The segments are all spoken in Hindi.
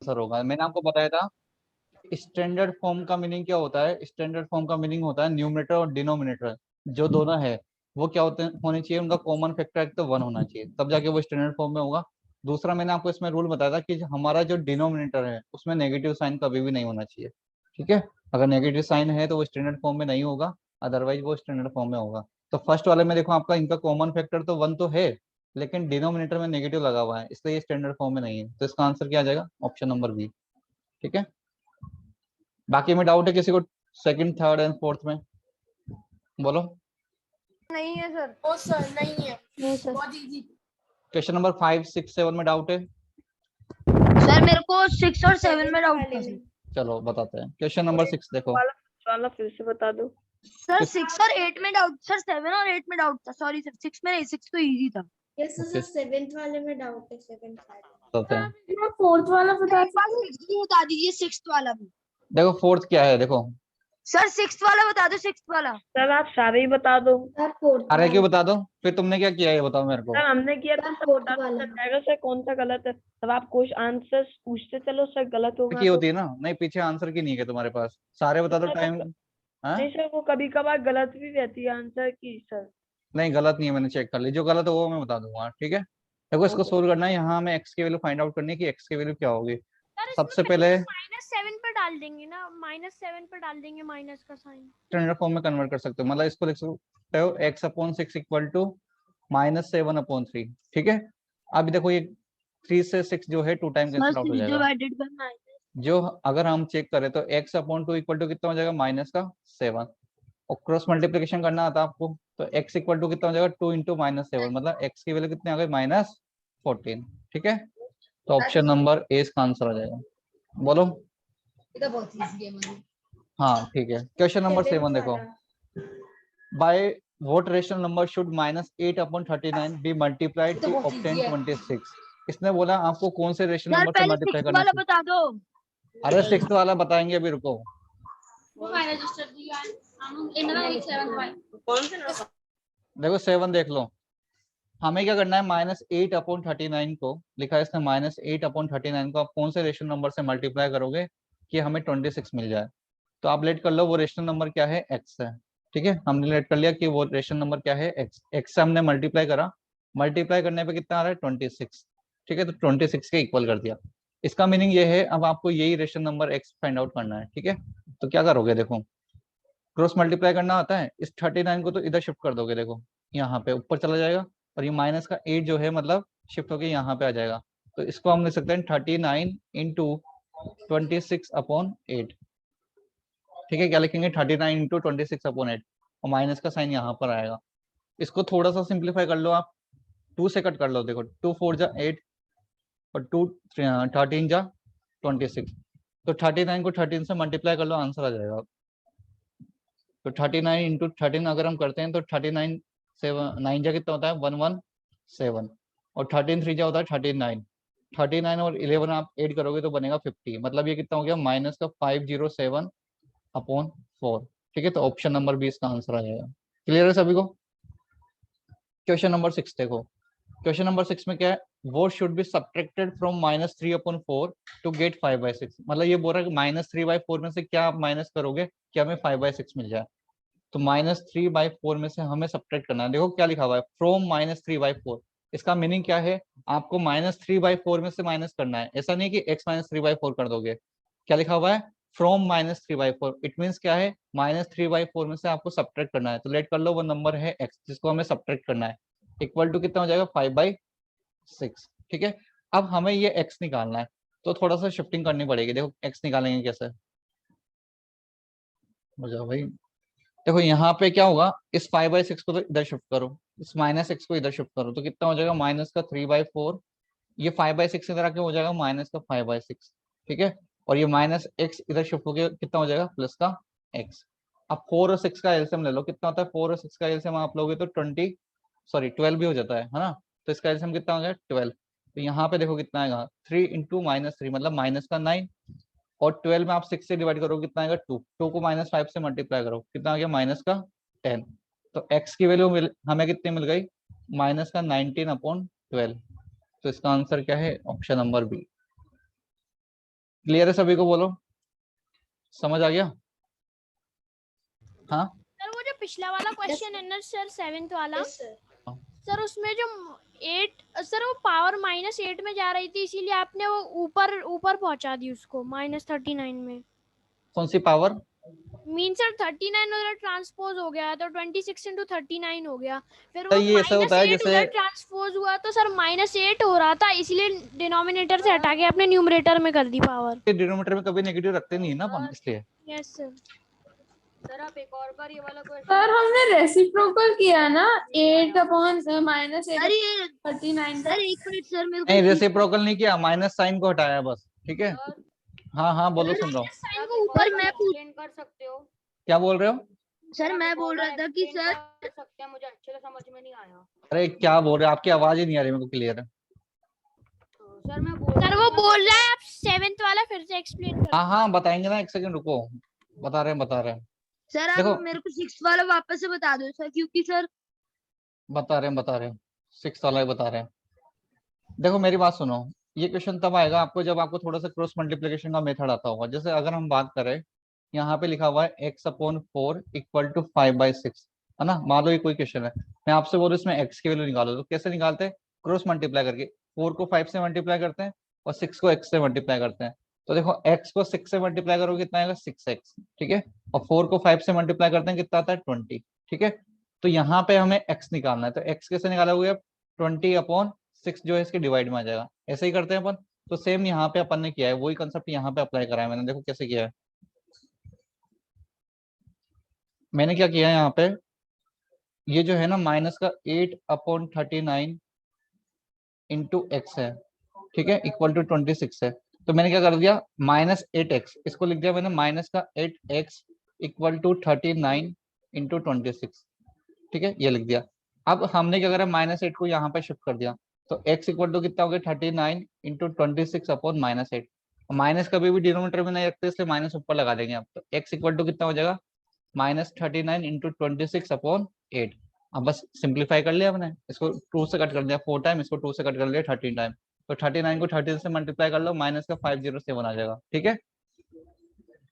आंसर होगा। मैंने आपको बताया था स्टैंडर्ड फॉर्म का मीनिंग क्या होता है। स्टैंडर्ड फॉर्म का मीनिंग होता है न्यूमरेटर और डिनोमिनेटर जो दोनों है वो क्या होने चाहिए, उनका कॉमन फैक्टर एक तो 1 होना चाहिए, तब जाके वो स्टैंडर्ड फॉर्म में होगा। दूसरा मैंने आपको इसमें रूल बताया था कि हमारा जो डिनोमिनेटर है उसमें नेगेटिव साइन कभी भी नहीं होना चाहिए। ठीक है, अगर नेगेटिव साइन है तो वो स्टैंडर्ड फॉर्म में नहीं होगा, अदरवाइज वो स्टैंडर्ड फॉर्म में होगा। तो फर्स्ट वाले में देखो आपका इनका कॉमन फैक्टर तो 1 तो है, लेकिन डिनोमिनेटर में नेगेटिव लगा हुआ है, इसलिए ये स्टैंडर्ड फॉर्म में नहीं है। तो इसका आंसर क्या आ जाएगा, ऑप्शन नंबर बी। ठीक है, बाकी में डाउट है किसी को सेकंड थर्ड एंड फोर्थ में? बोलो। नहीं है सर। ओ सर नहीं है। नहीं सर। बहुत इजी। क्वेश्चन नंबर 5, 6, 7 में डाउट है? सर मेरे को 6 और 7 में डाउट था सर। चलो बताते हैं। क्वेश्चन नंबर 6 देखो। वाला फिर से बता दो सर 6 और 8 में डाउट, सर 7 और 8 में डाउट था। सॉरी सर, 6 में नहीं, 6 तो इजी था। यस सर, 7th वाले में डाउट है। 7th बताते हैं। 4th वाला बता बता दीजिए 6th वाला भी। देखो फोर्थ क्या है, देखो सर 6th वाला बता दो, 6th वाला। सर। आप सारे ही बता दो सर। 4th अरे क्यों वाला। बता दो, फिर तुमने क्या किया है बताओ मेरे को। सर। हमने किया था सर, सब 4th बता वाला। चल जाएगा सर, कौन सा गलत है। तब आप कुछ आंसर पूछते चलो सर, गलत होगा की तो होती है ना, नहीं पीछे आंसर की नहीं है तुम्हारे पास, सारे बता दो टाइम। हाँ नहीं सर, वो कभी कभार गलत भी रहती है आंसर की सर। नहीं गलत नहीं है, मैंने चेक कर ली, जो गलत है वो मैं बता दूंगा। ठीक है, देखो इसको सोल्व करना है, यहाँ हमें एक्स की वैल्यू फाइंड आउट करनी है कि एक्स की वैल्यू क्या होगी। सबसे पहले -7 पर डाल देंगे ना, -7 पर डाल देंगे माइनस का साइन। स्टैंडर्ड फॉर्म में कन्वर्ट कर सकते हो, मतलब इसको लिख सकते हो x/6 इक्वल टू -7/3। ठीक है, अब देखो ये 3 से 6 जो है 2 टाइम कैंसिल आउट हो जाएगा। Divided by minus. जो अगर हम चेक करें तो x/2 इक्वल टू कितना हो जाएगा, -7। और क्रॉस मल्टीप्लीकेशन करना आता है आपको, तो x इक्वल टू कितना हो जाएगा, 2 इंटू -7, मतलब x की वैल्यू कितनी आ गई, -14। ठीक है, तो ऑप्शन नंबर ए इसका आंसर आ जाएगा। बोलो। तो बहुत इजी है। हाँ ठीक है, क्वेश्चन नंबर 7 देखो। By what rational number should -8/39 be multiplied to obtain 26? इसने बोला आपको कौन से रेशनल सर नंबर से पहले मल्टीप्लाई 6th करना वाला चाहिए। बता दो। अरे 6th वाला बताएंगे, अभी रुको। देखो 7 देख लो, हमें क्या करना है, -8/39 को लिखा है इसने, -8/39 को आप कौन से रेशनल नंबर से मल्टीप्लाई करोगे कि हमें 26 मिल जाए। तो आप लेट कर लो, वो रेशनल नंबर क्या है, एक्स है। ठीक है, हमने लेट कर लिया कि वो रेशनल नंबर क्या है, एक्स। एक्स से हमने मल्टीप्लाई करा, मल्टीप्लाई करने पे कितना आ रहा है, 26। ठीक है, तो 26 के इक्वल कर दिया। इसका मीनिंग ये है अब आपको यही rational number x find out करना है। ठीक है, तो क्या करोगे, देखो क्रॉस मल्टीप्लाई करना आता है, इस 39 को तो इधर शिफ्ट कर दोगे, देखो यहाँ पे ऊपर चला जाएगा, और ये माइनस का 8 जो है मतलब शिफ्ट होके यहाँ पे आ जाएगा। तो इसको हम लिख सकते हैं 39 इंटू 26/8। ठीक है, क्या लिखेंगे, 39 इंटू 26/8, और माइनस का साइन यहाँ पर आएगा। इसको थोड़ा सा सिंप्लीफाई कर लो आप, 2 से कट कर लो, देखो 2 4 जा 8 और 2 13 जा 26। तो 39 को 13 से मल्टीप्लाई कर लो, आंसर आ जाएगा। तो 39 इंटू 13 अगर हम करते हैं तो 39 7 9 जा कितना होता है, 117, और 13 3 जा होता है 39। 39 और 11 आप ऐड करोगे तो बनेगा 50, मतलब ये कितना हो गया, माइनस का 507/4। ठीक है, तो ऑप्शन नंबर बी इसका आंसर आ जाएगा। क्लियर है सभी को? क्वेश्चन नंबर 6 देखो। क्वेश्चन नंबर 6 में क्या है, वो should be subtracted from -3/4 to get 5/6। मतलब ये बोल रहा है कि -3/4 में से क्या आप माइनस करोगे कि हमें 5/6 मिल जाए। तो -3/4 में से हमें सब्ट्रैक्ट करना है। देखो क्या लिखा हुआ है, फ्रॉम -3/4। इसका मीनिंग क्या है, आपको -3/4 में से माइनस करना है, ऐसा नहीं कि x -3/4 कर दोगे। क्या लिखा हुआ है, फ्रॉम -3/4, इट मीन्स क्या है, -3/4 में से आपको सब्ट्रैक्ट करना है। तो लेट कर लो, वो नंबर है x जिसको हमें सब्ट्रैक्ट करना है, इक्वल टू कितना हो जाएगा, 5/6। ठीक है, अब हमें ये x निकालना है, तो थोड़ा सा शिफ्टिंग करनी पड़ेगी। देखो x निकालेंगे कैसे, हो जाओ भाई। देखो यहाँ पे क्या होगा, इस 5/6 को तो इधर शिफ्ट करो, इस -x को इधर शिफ्ट करो, तो कितना हो जाएगा, माइनस का 3/4। ये 5/6 इधर आके हो जाएगा माइनस का 5/6। ठीक है, और ये -x इधर शिफ्ट होके कितना हो जाएगा, प्लस का x। अब 4 और 6 का एलसीएम ले लो, कितना होता है, 4 और 6 का एलसीएम आप लोगे तो 12 भी हो जाता है ना। तो इसका एलसीएम कितना हो जाएगा, 12। तो यहाँ पे देखो कितना आएगा, 3 इंटू -3 मतलब माइनस का 9, और 12 में आप 6 से डिवाइड करो कितना आएगा, 2। 2 को -5 से मल्टीप्लाई करो, कितना आ गया, माइनस का 10। तो x की वैल्यू हमें कितनी मिल गई, माइनस का 19/12। तो इसका आंसर क्या है, ऑप्शन नंबर बी। क्लियर है सभी को? बोलो, समझ आ गया? हाँ सर वो जो पिछला वाला क्वेश्चन है ना सर, 7th वाला, Yes, sir. सर उसमें जो 8, सर वो पावर -8 में जा रही थी, इसीलिए आपने वो ऊपर ऊपर पहुंचा दी उसको -39 में। कौन सी पावर? मीन सर 39 उधर ट्रांसपोज हो गया तो 26 × 39 हो गया, फिर तो वो ये ऐसा होता है -8 जैसे उधर ट्रांसपोज हुआ तो सर -8 हो रहा था, इसलिए डिनोमिनेटर से हटा के आपने न्यूमरेटर में कर दी पावर। डिनोमिनेटर में कभी नेगेटिव रखते नहीं है ना अपन, इसलिए। Yes sir. सर आप एक और बार ये वाला क्वेश्चन सर हमने रेसिप्रोकल किया ना 8 अपॉन -8 सर ये 39 सर एक मिनट सर, मेरे नहीं, को रेसिप्रोकल नहीं किया, माइनस साइन को हटाया बस, ठीक है। हाँ हाँ बोलो, सुन रहा हूँ। साइन आप को एक ऊपर और मैं बार explain कर सकते हो? क्या बोल रहे हो? सर आप मैं एक और बोल रहा बार था कि explain सर कर सकते हैं, मुझे अच्छे से समझ में नहीं आया। अरे क्या बोल रहे हो? आपकी आवाज ही नहीं आ रही मेरे को क्लियर है। सर मैं बोल सर वो बोल रहा है आप 7th वाला फिर से एक्सप्लेन कर। हाँ हाँ बताएंगे ना, एक सेकंड रुको, बता रहे हैं। सर आप देखो मेरे को 6 वाला वापस से बता दो सर, क्योंकि सर बता रहे हैं 6 वाला ही बता रहे हैं। देखो मेरी बात सुनो, ये क्वेश्चन तब आएगा आपको जब आपको थोड़ा सा क्रॉस मल्टीप्लिकेशन का मेथड आता होगा। जैसे अगर हम बात करें, यहाँ पे लिखा हुआ है x/4 = 5/6, है ना। मान लो ये कोई क्वेश्चन है, मैं आपसे बोलूँ इसमें x की वैल्यू निकालो, तो कैसे निकालते हैं? क्रॉस मल्टीप्लाई करके। 4 को 5 से मल्टीप्लाई करते हैं और 6 को x से मल्टीप्लाई करते हैं। तो देखो x को 6 से मल्टीप्लाई करोगे कितना आएगा? 6x, ठीक है। और 4 को 5 से मल्टीप्लाई करते हैं कितना आता है? 20, ठीक है। तो यहाँ पे हमें x निकालना है, तो x कैसे निकालोगे? 20/6 जो है इसके डिवाइड में आ जाएगा। ऐसे ही करते हैं अपन। तो सेम यहाँ पे अपन ने किया है, वही कंसेप्ट यहाँ पे अप्लाई करा है मैंने। देखो कैसे किया है, मैंने क्या किया है यहाँ पे, ये जो है ना माइनस का 8/39 इंटू एक्स है, ठीक है, इक्वल टू 26 है। तो मैंने क्या कर दिया, -8x, इसको लिख दिया मैंने माइनस का 8x इक्वल टू 39 इंटू 26, ठीक है, ये लिख दिया। अब हमने क्या करा, -8 को यहाँ पे शिफ्ट कर दिया, तो x इक्वल टू कितना हो गया? 39 इंटू 26/-8। माइनस कभी भी डिनोमिनेटर में नहीं रखते, इसलिए माइनस ऊपर लगा देंगे आप। तो x इक्वल टू कितना हो जाएगा? -39 इंटू 26/8। अब बस सिंप्लीफाई कर लिया हमने, इसको 2 से कट कर दिया 4 टाइम, इसको 2 से कट कर लिया 13 टाइम। तो 39 को 13 से मल्टीप्लाई कर लो, माइनस का 507 आ जाएगा, ठीक है।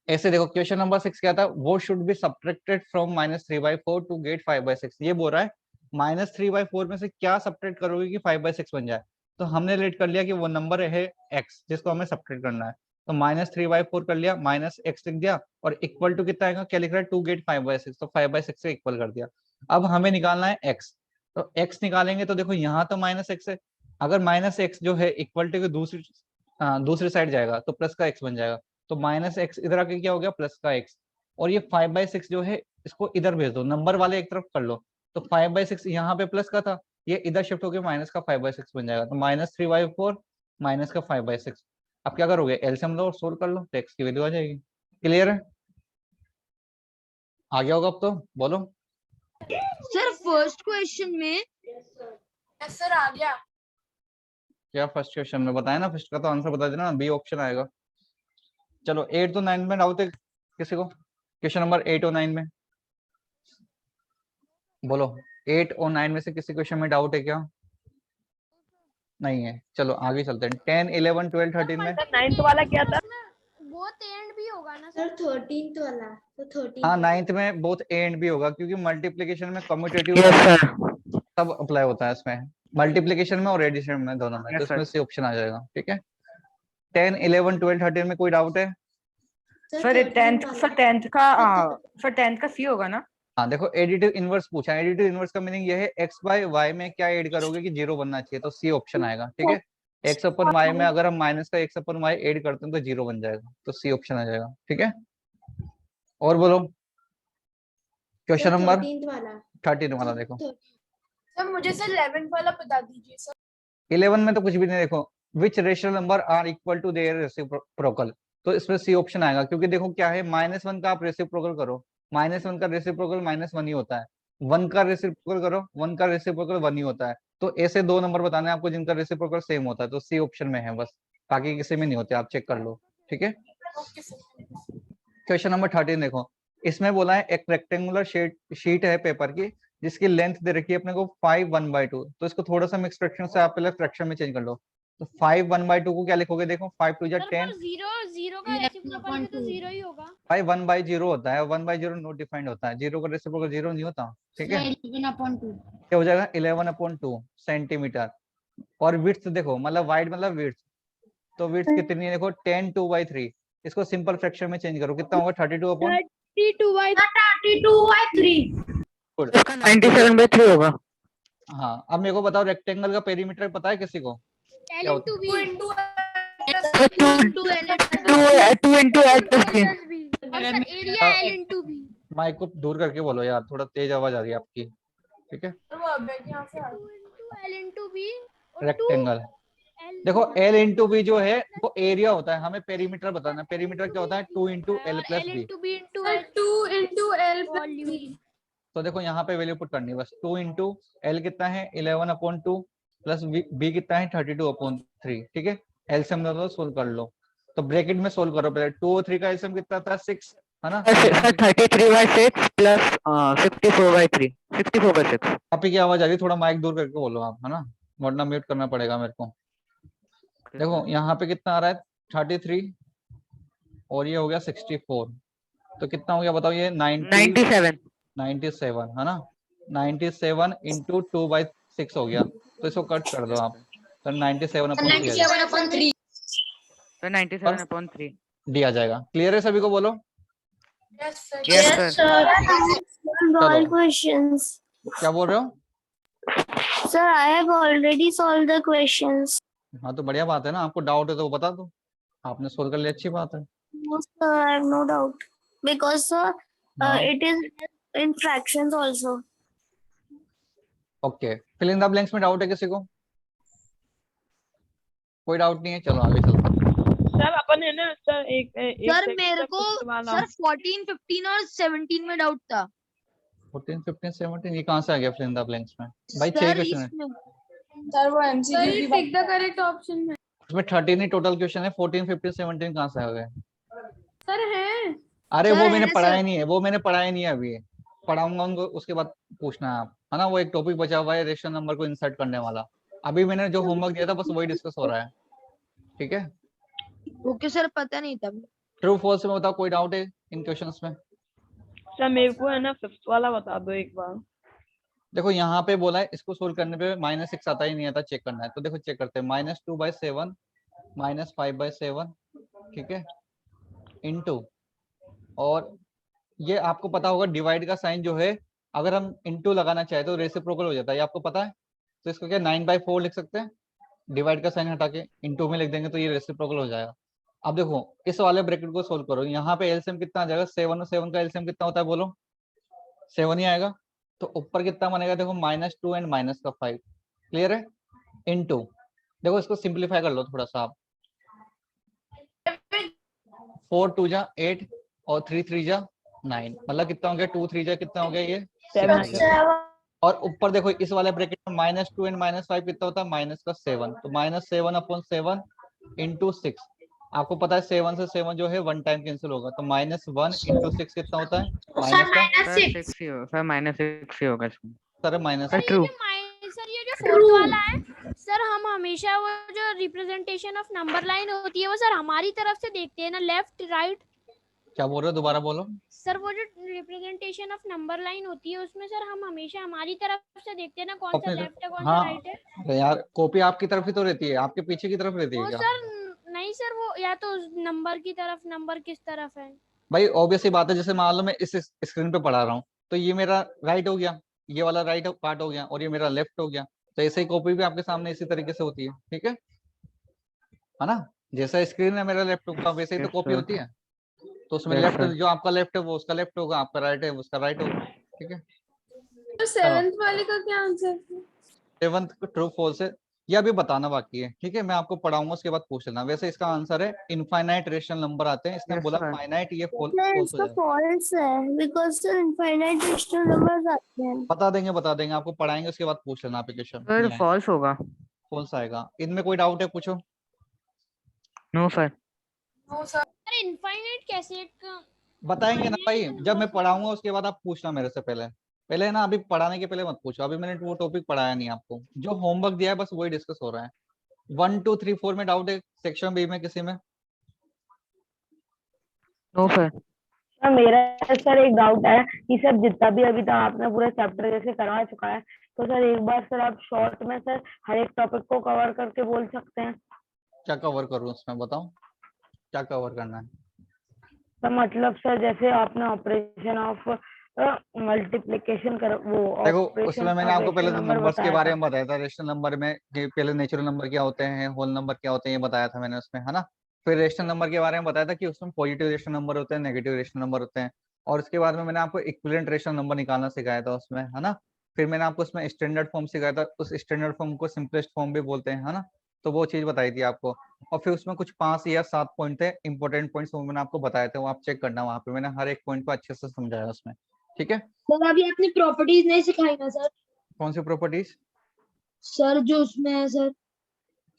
ऐसे देखो क्वेश्चन नंबर 6 क्या था, वो should be subtracted from -3/4 to get 5/6। ये बोल रहा है -3/4 में से क्या सब्ट्रैक्ट करोगे कि 5/6 बन जाए। तो हमने लेट कर लिया कि वो नंबर है x, जिसको हमें सब्ट्रैक्ट करना है। तो -3/4 कर लिया, -x लिख दिया, और इक्वल टू कितना आएगा? क्या लिख रहा है? टू गेट 5/6, तो 5/6 से इक्वल कर दिया। अब हमें निकालना है x, तो x निकालेंगे तो देखो यहाँ तो -x है, अगर -x जो है इक्वल टू के दूसरी साइड जाएगा तो प्लस का x बन जाएगा। तो -x इधर आके क्या हो गया? प्लस का x। और ये 5/6 जो है इसको इधर भेज दो, नंबर वाले एक तरफ कर लो। तो 5/6 यहाँ पे प्लस का था, ये इधर शिफ्ट होकर माइनस का 5/6 बन जाएगा। तो -3/4 माइनस का 5/6। अब क्या करोगे? एलसीएम लो और सोल्व कर लो, तो x की वैल्यू आ जाएगी। क्लियर है? आ गया होगा अब तो, बोलो। सर फर्स्ट क्वेश्चन में यस सर आ गया। क्या फर्स्ट क्वेश्चन में बताया ना, फर्स्ट का तो आंसर बता देना, बी ऑप्शन आएगा। चलो 8 और 9 में डाउट है किसी को? क्वेश्चन नंबर 8 और 9 में बोलो, 8 और 9 में से किसी क्वेश्चन में डाउट है क्या? नहीं है, चलो आगे चलते हैं। 10, 11, 12, 13 में। सर 9th वाला क्या था? बोथ एंड भी होगा ना सर सर? 13th वाला, तो 13th हाँ वाला। 9th में बोथ ए एंड बी होगा, क्योंकि मल्टीप्लिकेशन में कम्यूटेटिव सब अप्लाई होता है इसमें, मल्टीप्लिकेशन में और एडिशन में, दोनों में। तो इसमें से ऑप्शन आ जाएगा, ठीक है। 10, 11, 12, 13 में कोई डाउट है? सर 10th वाला। सर 10th का सर 10th का सी होगा ना? हाँ देखो, एडिटिव इनवर्स पूछा है। एडिटिव इनवर्स का मीनिंग ये है x बाय y में क्या ऐड करोगे कि 0 बनना चाहिए, तो सी ऑप्शन आएगा, ठीक है। x अपन y में अगर हम माइनस का x अपन y ऐड करते हैं तो 0 बन जाएगा, तो सी ऑप्शन आ जाएगा, ठीक है। और बोलो क्वेश्चन सर नंबर 13th वाला। 13 वाला देखो। सर मुझे सर 11th वाला बता दीजिए सर। 11 में तो कुछ भी नहीं, देखो which rational number are equal to their reciprocal, तो इसमें सी ऑप्शन आएगा। क्योंकि देखो क्या है, -1 का आप रेसिप्रोकल करो, -1 का रेसिप्रोकल -1 ही होता है। 1 का रेसिप्रोकल करो, 1 का रेसिप्रोकल 1 ही होता है। तो ऐसे 2 नंबर बताने हैं आपको जिनका रेसिप्रोकल सेम होता है, तो सी ऑप्शन में है बस, बाकी किसी में नहीं होते, आप चेक कर लो, ठीक है। क्वेश्चन नंबर 13 देखो, इसमें बोला है एक रेक्टेंगुलर शीट है पेपर की, जिसकी लेंथ दे रखी है अपने को 5 1/2। तो इसको थोड़ा सा मिक्स फ्रैक्शन से आप पहले फ्रैक्शन में चेंज कर लो। तो 5 1/2 को क्या लिखोगे, देखो 5 2 जा सर 10, पर जीरो का रेसिप्रोकल भी तो जीरो ही होगा। 5 1/0 होता है, 1/0 नोट डिफाइंड होता है, जीरो का रेसिप्रोकल जीरो नहीं होता, ठीक है। 11/2 क्या हो जाएगा 11/2 सेंटीमीटर। और विड्थ देखो, मतलब वाइड मतलब विड्थ, तो विड्थ कितनी है देखो 10 2/3, इसको सिंपल फ्रैक्शन में चेंज करो, कितना होगा 32/, 32/3 गुड। इसका 97/3 होगा। हाँ अब मेरे को बताओ रेक्टेंगल का पेरीमीटर पता है किसी को? एल क्या into B, 2 into L plus B। और sir area L into B. Mic को दूर करके बोलो यार, थोड़ा तेज आवाज आ रही है आपकी, ठीक है। एल इंटू बी और रेक्टेंगल एल देखो L इंटू बी जो है वो एरिया होता है, हमें पेरीमीटर बताना है, पेरीमीटर क्या होता है 2 इंटू एल और plus L B. Into B into 2 into L plus volume. B। तो देखो यहाँ पे वैल्यू पुट करनी है बस, 2 इंटू एल कितना है 11/2 प्लस बी कितना है 32/3, ठीक है। एलसीएम दोनों सोल्व कर लो, तो ब्रैकेट में सोल्व करो पहले, 2 और 3 का एलसीएम कितना था 6 है ना। Sir 33/6 plus 64/3, 64/6। आप ही की आवाज आ रही है, थोड़ा माइक दूर करके बोलो आप, है ना, वरना म्यूट करना पड़ेगा मेरे को। देखो यहाँ पे कितना आ रहा है 33 और ये हो गया 64, तो कितना हो गया बताओ, ये 97। 97 है ना, 97 इंटू 2/6 हो गया, तो इसको कट कर दो आप, तो 97/3 सर 97/3। डी आ जाएगा। क्लियर है सभी को, बोलो। Yes sir. चलो questions. क्या बोल रहे हो? Sir, I have already solved the questions. हाँ तो बढ़िया बात है ना, आपको डाउट है तो वो बता दो, आपने सोल्व कर लिया, अच्छी बात है। No, sir, I have no doubt. Because, sir, हाँ it is in fractions also. Okay, fill in the blanks में डाउट है किसी को? कोई डाउट नहीं है, चलो आगे चलते हैं। सर अपन है ना सर एक सर second मेरे तक को पूछने वाला सर 14 15 और 17 में डाउट था 14 15 17 ये कहाँ से आ गया फिल इन द ब्लैंक्स में? भाई 6 सर क्वेश्चन है इसमें। Sir, you pick the correct option. उसमें, 13 ही टोटल क्वेश्चन है, 14 15 17 कहाँ से आ गए? Sir, है. अरे सर वो मैंने है पढ़ाया सर। नहीं है, वो मैंने पढ़ाया नहीं है, अभी पढ़ाऊंगा उनको, उसके बाद पूछना है आप, है ना। वो एक टॉपिक बचा हुआ है रेशनल नंबर को इंसर्ट करने वाला, अभी मैंने जो होमवर्क दिया था बस वही डिस्कस हो रहा है, ठीक है। ओके सर, पता नहीं था। ट्रू फॉल्स में बताओ, कोई डाउट है इन क्वेश्चंस में? सर मेरे को है ना फिफ्थ वाला बता दो एक बार। देखो यहाँ पे बोला है इसको सोल्व करने पे -6 आता ही नहीं आता, चेक करना है, तो देखो चेक करते हैं, -2/7 -5/7, ठीक है, इनटू, और ये आपको पता होगा डिवाइड का साइन जो है अगर हम इनटू लगाना चाहे तो रेसिप्रोकल हो जाता है, ये आपको पता है। तो इसको क्या 9/4 लिख सकते हैं, डिवाइड का साइन हटा के इनटू में लिख देंगे तो ये रेसिप्रोकल हो जाएगा। अब देखो इस वाले ब्रैकेट को सोल्व करो, यहाँ पे एलसीएम कितना आ जाएगा, 7 और 7 का एलसीएम कितना होता है बोलो, 7 ही आएगा। तो ऊपर कितना बनेगा देखो -2 एंड -5, क्लियर है, इनटू, देखो इसको सिंप्लीफाई कर लो थोड़ा सा आप, 4 2 जा 8 और 3 3 जा 9, मतलब कितना हो गया 2 3 जा कितना हो गया ये 7 6 हो गया। और ऊपर देखो इस वाले ब्रैकेट में -2 एंड -5 कितना होता है -7, तो -7/7 इंटू 6, आपको पता है 7 से 7 जो है 1 टाइम कैंसिल होगा, तो -1 इंटू 6 कितना होता है सर 6 ही होगा, सर -6 ही होगा इसमें। Sir minus sir true. Sir ये जो फोर्थ वाला है सर, हम हमेशा वो जो रिप्रेजेंटेशन ऑफ नंबर लाइन होती है वो सर हमारी तरफ से देखते हैं ना, लेफ्ट राइट। क्या बोल रहे हो, दोबारा बोलो। सर वो जो रिप्रेजेंटेशन ऑफ नंबर लाइन होती है उसमें सर हम हमेशा हमारी तरफ से देखते हैं ना, कौन सा अपने लेफ्ट है कौन हाँ सा राइट है। अरे यार कॉपी आपकी तरफ ही तो रहती है, आपके पीछे की तरफ रहती है वो क्या? सर नहीं सर, वो या तो नंबर की तरफ, नंबर किस तरफ है। भाई ऑब्वियस ही बात है, जैसे मान लो मैं इस स्क्रीन पे पढ़ा रहा हूँ तो ये मेरा राइट हो गया, ये वाला राइट पार्ट हो गया और ये मेरा लेफ्ट हो गया, तो ऐसे ही कॉपी भी आपके सामने इसी तरीके से होती है, ठीक है ना। जैसा स्क्रीन है मेरा लेफ्ट होगा वैसे ही तो Yes, कॉपी sir. होती है, तो उसमें Yes, लेफ्ट sir. जो आपका लेफ्ट है वो उसका लेफ्ट होगा, आपका राइट है वो उसका राइट होगा, ठीक है। तो 7th वाले का क्या आंसर है? 7th ट्रू फॉल्स है, ये अभी बताना बाकी है, ठीक है, मैं आपको पढ़ाऊंगा उसके बाद पूछ लेना। वैसे इसका आंसर है इनफाइनाइट रेशनल नंबर आते हैं, इसने Yes, बोला sir. फाइनाइट, ये फॉल्स Sir, हो इसका जाएगा। false है because sir infinite rational numbers आते हैं. बता देंगे आपको, पढ़ाएंगे उसके बाद पूछ लेना एप्लीकेशन। सर फॉल्स होगा। फॉल्स आएगा, इनमें कोई डाउट है पूछो। No sir. अरे इनफाइनाइट कैसे बताएंगे ना भाई, जब मैं पढ़ाऊंगा उसके बाद आप पूछना मेरे से पहले, पहले ना अभी पढ़ाने के पहले मत पूछो, अभी मैंने वो टॉपिक पढ़ाया नहीं आपको, जो होमवर्क दिया है बस वही डिस्कस हो रहा है, 1 2 3 4 में डाउट है सेक्शन बी में किसी में? No sir. सर मेरा सर एक डाउट है कि सर जितना भी अभी तक आपने पूरा चैप्टर जैसे करवा चुका है, तो सर एक बार सर आप शॉर्ट में सर हर एक टॉपिक को कवर करके बोल सकते हैं? क्या कवर करूं उसमें, बताओ क्या कवर करना है? तो मतलब सर जैसे आपने ऑपरेशन ऑफ मल्टीप्लिकेशन कर वो देखो ऑपरेशन उसमें मैंने आपको पहले तो नंबर नंबर्स के बताया बारे था। में बताया था, रेशनल नंबर में कि पहले नेचुरल नंबर क्या होते हैं, होल नंबर क्या होते हैं, ये बताया था मैंने उसमें, है ना। फिर रेशनल नंबर के बारे में बताया था कि उसमें पॉजिटिव रेशनल नंबर होते हैं, नेगेटिव रेशनल नंबर होते हैं, और उसके बाद में मैंने आपको इक्विवेलेंट रेशनल नंबर निकालना सिखाया था उसमें, है ना। फिर मैंने आपको उसमें स्टैंडर्ड फॉर्म सिखाया था, उस स्टैंडर्ड फॉर्म को सिंपलेस्ट फॉर्म भी बोलते हैं, है ना। तो वो चीज बताई थी आपको, और फिर उसमें कुछ 5 या 7 पॉइंट थे इंपॉर्टेंट पॉइंट्स, वो मैंने आपको बताए थे, वो आप चेक करना, वहां पे मैंने हर एक पॉइंट को अच्छे से समझाया उसमें, ठीक है। सर अभी आपने प्रॉपर्टीज नहीं सिखाई ना सर? कौन सी प्रॉपर्टीज? सर जो उसमें है सर,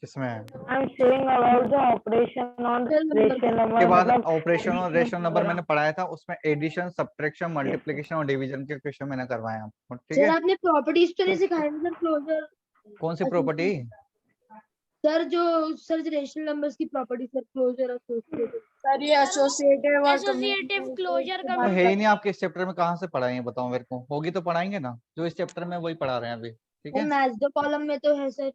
किसमें है? I am saying about the operation on rational के नंबर, बाद मतलब ऑपरेशन और additional रेशनल नंबर वगैरह। मैंने पढ़ाया था, उसमें एडिशन, सब्ट्रैक्शन, मल्टीप्लिकेशन और डिवीजन के क्वेश्चन मैंने करवाए हैं आपको, ठीक सर है। आपने प्रॉपर्टीज तो नहीं सिखाई ना सर? क्लोजर कौन सी प्रॉपर्टी? सर जो रेशनल नंबर्स की property sir, closure associated. Sir ये एसोसिएटिव और एसोसिएटिव क्लोजर का वो है ही नहीं आपके इस चैप्टर में, कहाँ से पढ़ाए हैं बताओ मेरे को, होगी तो पढ़ाएंगे ना, जो इस चैप्टर में वही पढ़ा रहे हैं अभी, ठीक है। मैच द कॉलम में तो है सर।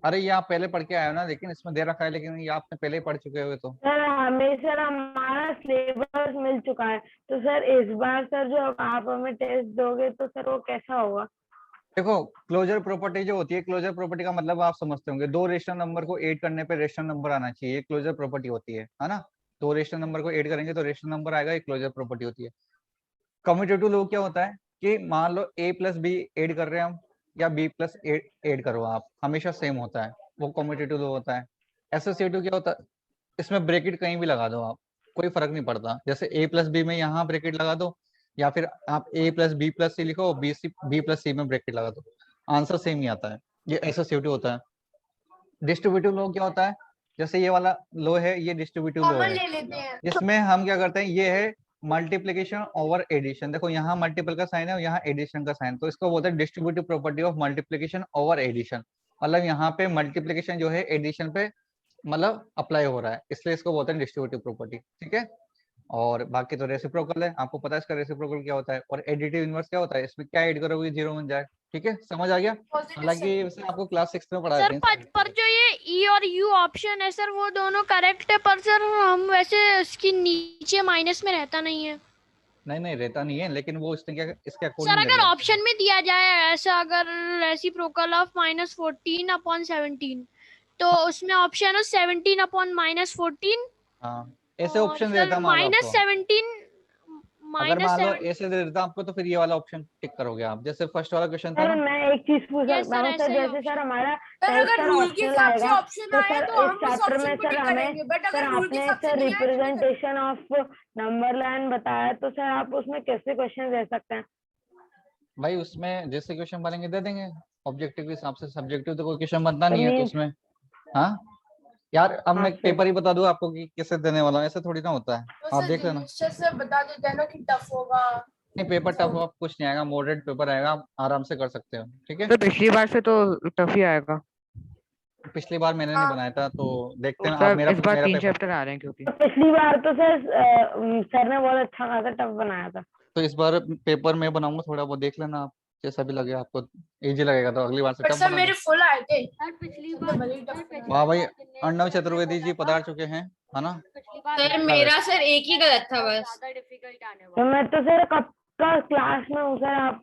अरे ये आप पहले पढ़ के आए हो ना, लेकिन इसमें दे रखा है, लेकिन ये आपने पहले ही पढ़ चुके हुए तो। सर हमें सर हमारा सिलेबस मिल चुका है, तो सर इस बार सर जो आप हमें टेस्ट दोगे तो सर वो कैसा होगा? देखो क्लोजर प्रॉपर्टी जो होती है, क्लोजर प्रॉपर्टी का मतलब आप समझते होंगे, दो रेशनल नंबर को ऐड करने पे रेशनल नंबर आना चाहिए, ये क्लोजर प्रॉपर्टी होती है ना। दो रेशनल नंबर को ऐड करेंगे तो रेशनल नंबर आएगा, ये क्लोजर प्रॉपर्टी होती है। कम्यूटेटिव लॉ क्या होता है कि मान लो a प्लस बी ऐड कर रहे हैं हम, या b प्लस ऐड करो आप, हमेशा सेम होता है, वो कम्यूटेटिव लॉ होता है। एसोसिएटिव क्या होता है, इसमें ब्रैकेट कहीं भी लगा दो आप, कोई फर्क नहीं पड़ता, जैसे a प्लस बी में यहाँ ब्रैकेट लगा दो, या फिर आप a प्लस बी प्लस सी लिखो, b प्लस सी में ब्रैकेट लगा दो, आंसर सेम ही आता है, ये एसोसिएटिव होता है। डिस्ट्रीब्यूटिव लॉ क्या होता है, जैसे ये वाला लॉ है, ये डिस्ट्रीब्यूटिव लॉ है, ले लेते हैं। जिसमें हम क्या करते हैं, ये है मल्टीप्लिकेशन ओवर एडिशन। देखो यहाँ मल्टीपल का साइन है और यहाँ एडिशन का साइन, तो इसको बोलते हैं distributive property of multiplication over addition. मतलब यहाँ पे मल्टीप्लिकेशन जो है एडिशन पे मतलब अप्लाई हो रहा है, इसलिए इसको बोलते हैं डिस्ट्रीब्यूटिव प्रॉपर्टी, ठीक है। और बाकी तो रेसिप्रोकल है, आपको पता है इसका रेसिप्रोकल क्या होता है, और एडिटिव इनवर्स क्या होता है, इसमें क्या ऐड करोगे जीरो बन जाए, ठीक है, समझ आ गया। हालांकि वैसे आपको क्लास 6 में पढ़ाए सर थे। पर जो ये ई और यू ऑप्शन है सर, वो दोनों करेक्ट है, पर सर हम वैसे उसकी नीचे माइनस में रहता नहीं है। नहीं रहता नहीं है, लेकिन वो इसने क्या इसके सर अकॉर्डिंग अगर ऑप्शन में दिया जाए ऐसा, अगर रेसिप्रोकल ऑफ -14/17, तो उसमें ऑप्शन हो 17/-14। हाँ ऐसे ऑप्शन देता मान लो आपको, -17 अगर मान लो -7। ऐसे दे देता आपको, तो फिर ये वाला ऑप्शन टिक करोगे आप, जैसे फर्स्ट वाला क्वेश्चन था सर ना। मैं एक चीज पूछ Yes, सकता sir, हूँ ऐसा सर, ही जैसे option। सर हमारा सर अगर सर रूल के ऑप्शनल हिसाब से आएगा, ऑप्शन तो आया सर तो इस हम उस चैप्टर में ऑप्शन को सर टिक हमें करेंगे, बट सर अगर रूल के आपने हिसाब से सर नहीं आया तो नहीं करेंगे। रिप्रेजेंटेशन ऑफ नंबर लाइन बताया, तो सर आप उसमें कैसे क्वेश्चन दे सकते हैं? भाई उसमें जैसे क्वेश्चन बनेंगे दे देंगे, ऑब्जेक्टिव के हिसाब से, सब्जेक्टिव तो कोई क्वेश्चन बनता नहीं है तो उसमें। हाँ यार अब हाँ मैं सर। पेपर ही बता दूं आपको कि कैसे देने वाला हूं, ऐसे थोड़ी ना होता है, तो आप सर देख लेना। जिनिस्टर से बता देते हैं ना कि टफ होगा। नहीं पेपर टफ आप कुछ नहीं आएगा, मॉडरेट पेपर आएगा, आप आराम से कर सकते हो, ठीक है। तो पिछली बार से तो टफ ही आएगा। पिछली बार मैंने नहीं बनाया था, तो देखते तो हैं आप सर मेरा इस बार मेरा 3 पेपर। चैप्टर आ रहे हैं क्योंकि तो पिछली बार तो सर ने बहुत अच्छा खासा टफ बनाया था। तो इस बार पेपर मैं बनाऊंगा, थोड़ा बहुत देख लेना आप, जैसा भी लगे आपको इजी लगेगा तो अगली बार से बट टफ सर बना मेरे फुल आए थे। सर पिछली तो बार भले ही सर टफ पिछली वाह भाई, बार जितने अर्णव सर ने चतुर्वेदी जी बोला पधार था, चुके हैं, है ना। पिछली बार सर सर, मेरा सर एक ही गलत था बस। ज्यादा डिफिकल्ट आने तो वाला मैं तो सर कब का क्लास में हूँ सर, आप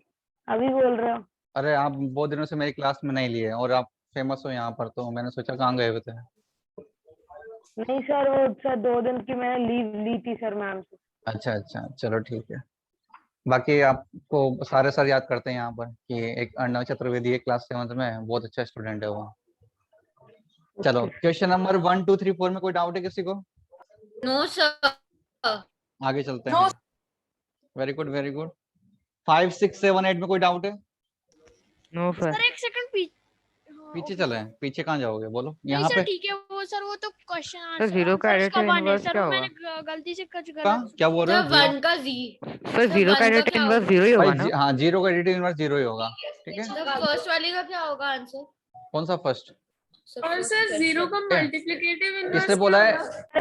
अभी बोल रहे हो? अरे आप बहुत दिनों से मेरी क्लास में नहीं लिए, और आप फेमस हो यहाँ पर, तो मैंने सोचा कहाँ गए हुए थे। नहीं सर, वो सर 2 दिन की मैंने लीव ली थी सर मैम से। अच्छा चलो ठीक है। बाकी आपको सारे सर याद करते हैं यहाँ पर कि एक अर्णव चतुर्वेदी है, क्लास 7 में, बहुत अच्छा स्टूडेंट है वो। चलो क्वेश्चन नंबर 1 2 3 4 में कोई डाउट है किसी को? No sir. आगे चलते हैं। वेरी गुड 5 6 7 8 में कोई डाउट है? No sir. सर एक सेकंड पीछे चले, पीछे कहाँ जाओगे बोलो, नहीं यहाँ सर पे ठीक है, वो सर वो तो क्वेश्चन सर जीरो का एडिटिव इनवर्स सर क्या वो होगा? मैंने गलती से कुछ कहाँ गलत। क्या बोल रहे हो? वन का जी सर जीरो का वन का एडिटिव क्या इनवर्स होगा? 0 ही होगा भाई ना? हाँ जीरो का एडिटिव इनवर्स 0 ही होगा, ठीक है। फर्स्ट वाले का क्या होगा आंसर? कौन सा फर्स्ट? और सर जीरो का क्या? मल्टीप्लिकेटिव इनवर्स किसने बोला है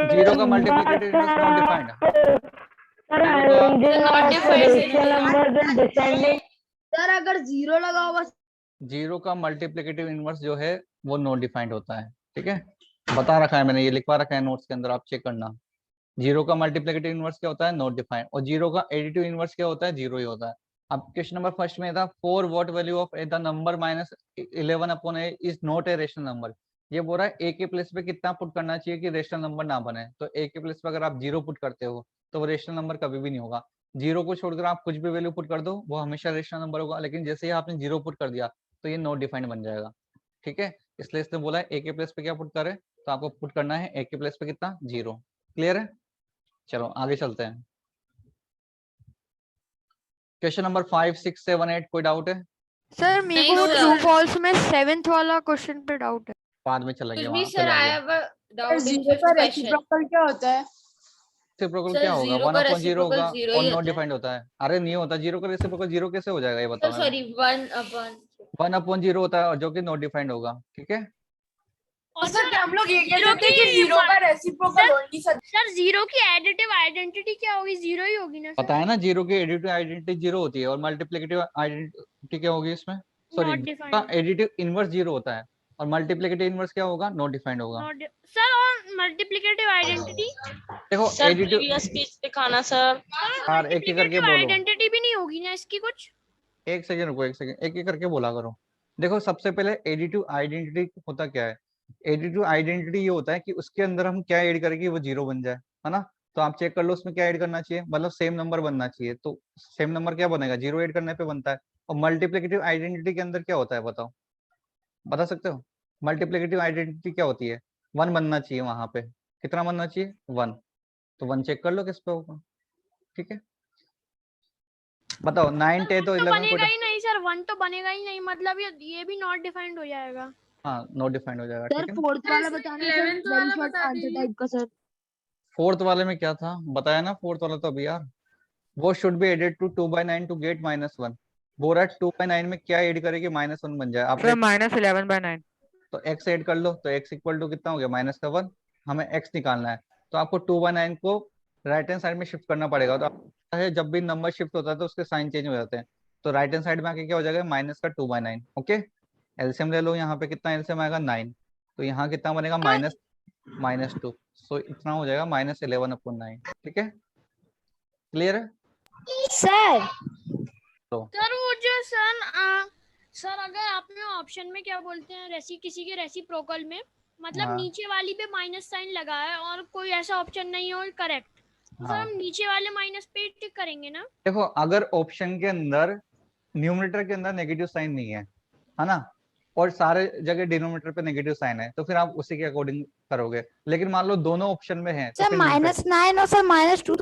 जीरो का multiplicative inverse not defined? Sir rational number then descending. Sir अगर जीरो लगा होगा जीरो का मल्टीप्लिकेटिव इनवर्स जो है वो नॉट डिफाइंड होता है, ठीक है, बता रखा है मैंने, ये लिखवा रखा है नोट्स के अंदर, आप चेक करना। जीरो का मल्टीप्लिकेटिव इनवर्स क्या होता है? Not defined. और जीरो का एडिटिव इनवर्स क्या होता है? जीरो ही होता है। अब क्वेश्चन नंबर फर्स्ट में था 4 what value of the number minus 11 upon A is not a rational number. ये बोल रहा है ए के प्लेस पे कितना पुट करना चाहिए कि रेशनल नंबर ना बने। तो ए के प्लेस पे अगर आप जीरो पुट करते हो तो वो रेशनल नंबर कभी भी नहीं होगा। जीरो को छोड़कर आप कुछ भी वैल्यू पुट कर दो वो हमेशा रेशनल नंबर होगा, लेकिन जैसे ही आपने जीरो पुट कर दिया तो ये नॉट डिफाइंड बन जाएगा, ठीक है। इसलिए इसने बोला है ए के प्लेस पे क्या पुट करे, तो आपको पुट करना है ए के प्लेस पे कितना? जीरो। क्लियर है? चलो आगे चलते हैं। क्वेश्चन नंबर 5, 6, 7, 8 कोई डाउट है? सर मेरे नहीं को sir. ट्रू फॉल्स में 7th वाला क्वेश्चन पे डाउट है। बाद में चलेंगे कुछ वहां भी पे sir I have a doubt in zero fifth का क्वेश्चन। रेसिप्रोकल क्या होता है? रेसिप्रोकल सर क्या होगा? जीरो 1 का अपॉन 0 होगा रेसिप्रोकल जीरो और ही नॉट होता है। डिफाइंड होता है। अरे नहीं होता, जीरो का रेसिप्रोकल जीरो कैसे हो जाएगा ये सर बताओ। सॉरी 1 अपॉन 1 अपॉन 0 होता है और जो कि नॉट डिफाइंड होगा, ठीक है। और सर क्या हम लोग ये कह जीरो सकते हैं कि की जीरो का रेसिप्रोकल हो नहीं सकता? सर जीरो की एडिटिव आइडेंटिटी क्या होगी? जीरो ही होगी ना पता है ना, जीरो की एडिटिव आइडेंटिटी जीरो होती है और मल्टीप्लिकेटिव आइडेंटिटी क्या होगी इसमें? Sorry, not defined. Additive inverse zero होता है और मल्टीप्लिकेटिव इनवर्स क्या होगा? नॉट डिफाइंड होगा। नॉट सर और मल्टीप्लिकेटिव आइडेंटिटी देखो एडिटिव पेज दिखाना सर। यार एक एक करके मल्टीप्लिकेटिव बोलो, आइडेंटिटी भी नहीं होगी ना इसकी कुछ? एक सेकंड रुको, एक सेकंड, एक एक करके बोला करो। देखो सबसे पहले एडिटिव आइडेंटिटी होता क्या है? एडिटिव आइडेंटिटी ये होता है कि उसके अंदर हम क्या ऐड करें कि वो जीरो बन जाए, है ना। तो आप चेक कर लो उसमें क्या ऐड करना चाहिए, मतलब सेम नंबर बनना चाहिए। तो सेम नंबर क्या बनेगा? जीरो ऐड करने पे बनता है। और मल्टीप्लिकेटिव आइडेंटिटी के अंदर क्या होता है बताओ, बता सकते हो? मल्टीप्लिकेटिव आइडेंटिटी क्या होती है? 1 बनना चाहिए वहां पे। कितना बनना चाहिए? 1। तो 1 चेक कर लो किस पे होगा, ठीक है। बताओ 9, 10 तो 11 को, बनेगा ही नहीं सर, 1 तो बनेगा ही नहीं, मतलब ये भी नॉट डिफाइंड हो जाएगा। हाँ नॉट डिफाइंड हो जाएगा, सर ठीक है ना। फोर्थ वाला बताना सर, 11th वेरी वाला शॉर्ट बता आंसर दीजिए। टाइप का सर। फोर्थ वाले में क्या था बताया ना, फोर्थ वाला तो अभी यार, वो should be added to 2/9 to get -1। बोल रहा है 2/9 में क्या ऐड करेगी -1 बन जाए। आपने सर -11/9। तो x ऐड कर लो, तो x इक्वल टू कितना हो गया? -1। हमें x निकालना है तो आपको 2/9 को राइट हैंड साइड में शिफ्ट करना पड़ेगा। तो आपको है जब भी नंबर शिफ्ट होता है तो उसके साइन चेंज हो जाते हैं। तो राइट हैंड साइड में आके क्या हो जाएगा? माइनस का 2/9। ओके, एलसीएम ले लो, यहाँ पे कितना एलसीएम आएगा? 9। तो यहाँ कितना बनेगा? -2। सो इतना हो जाएगा -11/9, ठीक है। क्लियर है? सर सर वो जो सर अगर आपने ऑप्शन में क्या बोलते हैं किसी के रेसिप्रोकल में, मतलब हाँ नीचे वाली पे माइनस साइन लगा है और कोई ऐसा ऑप्शन नहीं है करेक्ट, तो सर हाँ, हम नीचे वाले माइनस पे टिक करेंगे ना? देखो अगर ऑप्शन के अंदर न्यूमरेटर के अंदर नेगेटिव साइन नहीं है ना, और सारे जगह डिनोमिनेटर पे नेगेटिव साइन है, तो फिर आप उसी के अकॉर्डिंग करोगे। लेकिन मान लो दोनों ऑप्शन में है तो सर फिर limit -9 और सर -2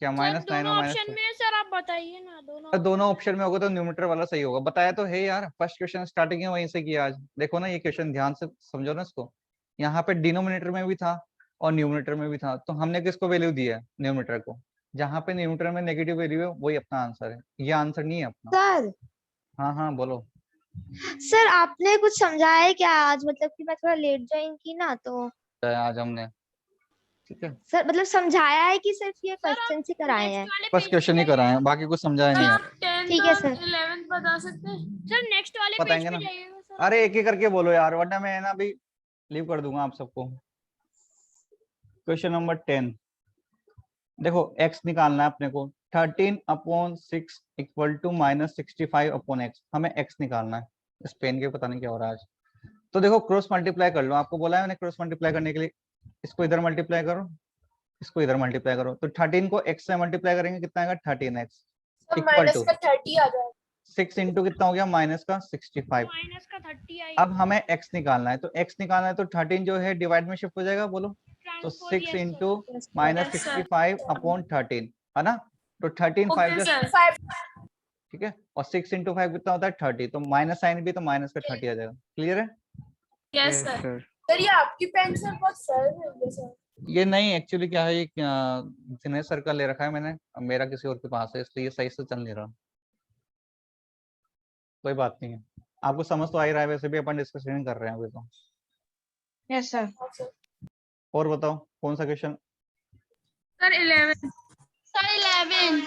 क्या सर -9 दोनों और ऑप्शन -2? में है सर, आप बताइए ना। दोनों ऑप्शन में होगा तो न्यूमरेटर वाला सही होगा। बताया तो है यार, फर्स्ट क्वेश्चन स्टार्टिंग है वहीं से किया आज। देखो ना ये क्वेश्चन ध्यान से समझो ना इसको, यहाँ पे डिनोमिनेटर में भी था और न्यूमरेटर में भी था, तो हमने किसको वैल्यू दी है? न्यूमरेटर को। जहाँ पे न्यूमरेटर में नेगेटिव वैल्यू है वही अपना आंसर है, ये आंसर नहीं है अपना। सर हाँ हाँ बोलो। सर आपने कुछ समझाया है क्या आज? मतलब कि मैं थोड़ा लेट ज्वाइन की ना, तो आज हमने, ठीक है, सर मतलब समझाया है कि सिर्फ ये सर, क्वेश्चन ही कराए हैं? नेक्स्ट वाले बस पेज क्वेश्चन ही कराए हैं, बाकी कुछ समझाया नहीं है। आप 10th ठीक है और सर। 11th बता सकते हैं? सर नेक्स्ट वाले पेज बताएंगे पे ना। जाइएगा सर। अरे एक एक करके बोलो यार, वरना मैं ना अभी लीव कर दूंगा आप सबको। क्वेश्चन नंबर 10, देखो x निकालना है अपने को। 13/6 इक्वल टू -65/x, हमें x निकालना है। इस पेन के पता नहीं क्या हो रहा है आज। तो देखो क्रॉस मल्टीप्लाई कर लो, आपको बोला है मैंने क्रॉस मल्टीप्लाई करने के लिए। इसको इधर मल्टीप्लाई करो, इसको इधर मल्टीप्लाई करो, तो 13 को x से मल्टीप्लाई करेंगे कितना आएगा? 13x इक्वल टू 30 आ जाएगा। 6 इंटू कितना हो गया? -65। माइनस का 30 आई। अब हमें x निकालना है, तो x निकालना है तो 13 जो है डिवाइड में शिफ्ट हो जाएगा, बोलो। तो 6 इंटू -65/13 है ना, तो 13 5 ओके जा, सर। ठीक है। और 6 इंटू 5 कितना होता है? 30, तो माइनस साइन भी, तो माइनस का 30 आ जाएगा। क्लियर है? Yes sir. सर सर ये आपकी पेन सर बहुत सरल है सर। ये नहीं, एक्चुअली क्या है, ये दिनेश सर का ले रखा है मैंने, अब मेरा किसी और के पास है, इसलिए ये सही से चल नहीं रहा। कोई बात नहीं है। आपको समझ तो आ ही रहा है, वैसे भी अपन डिस्कशन कर रहे हैं अभी तो। Yes sir. और बताओ कौन सा क्वेश्चन? सर 11। सर 11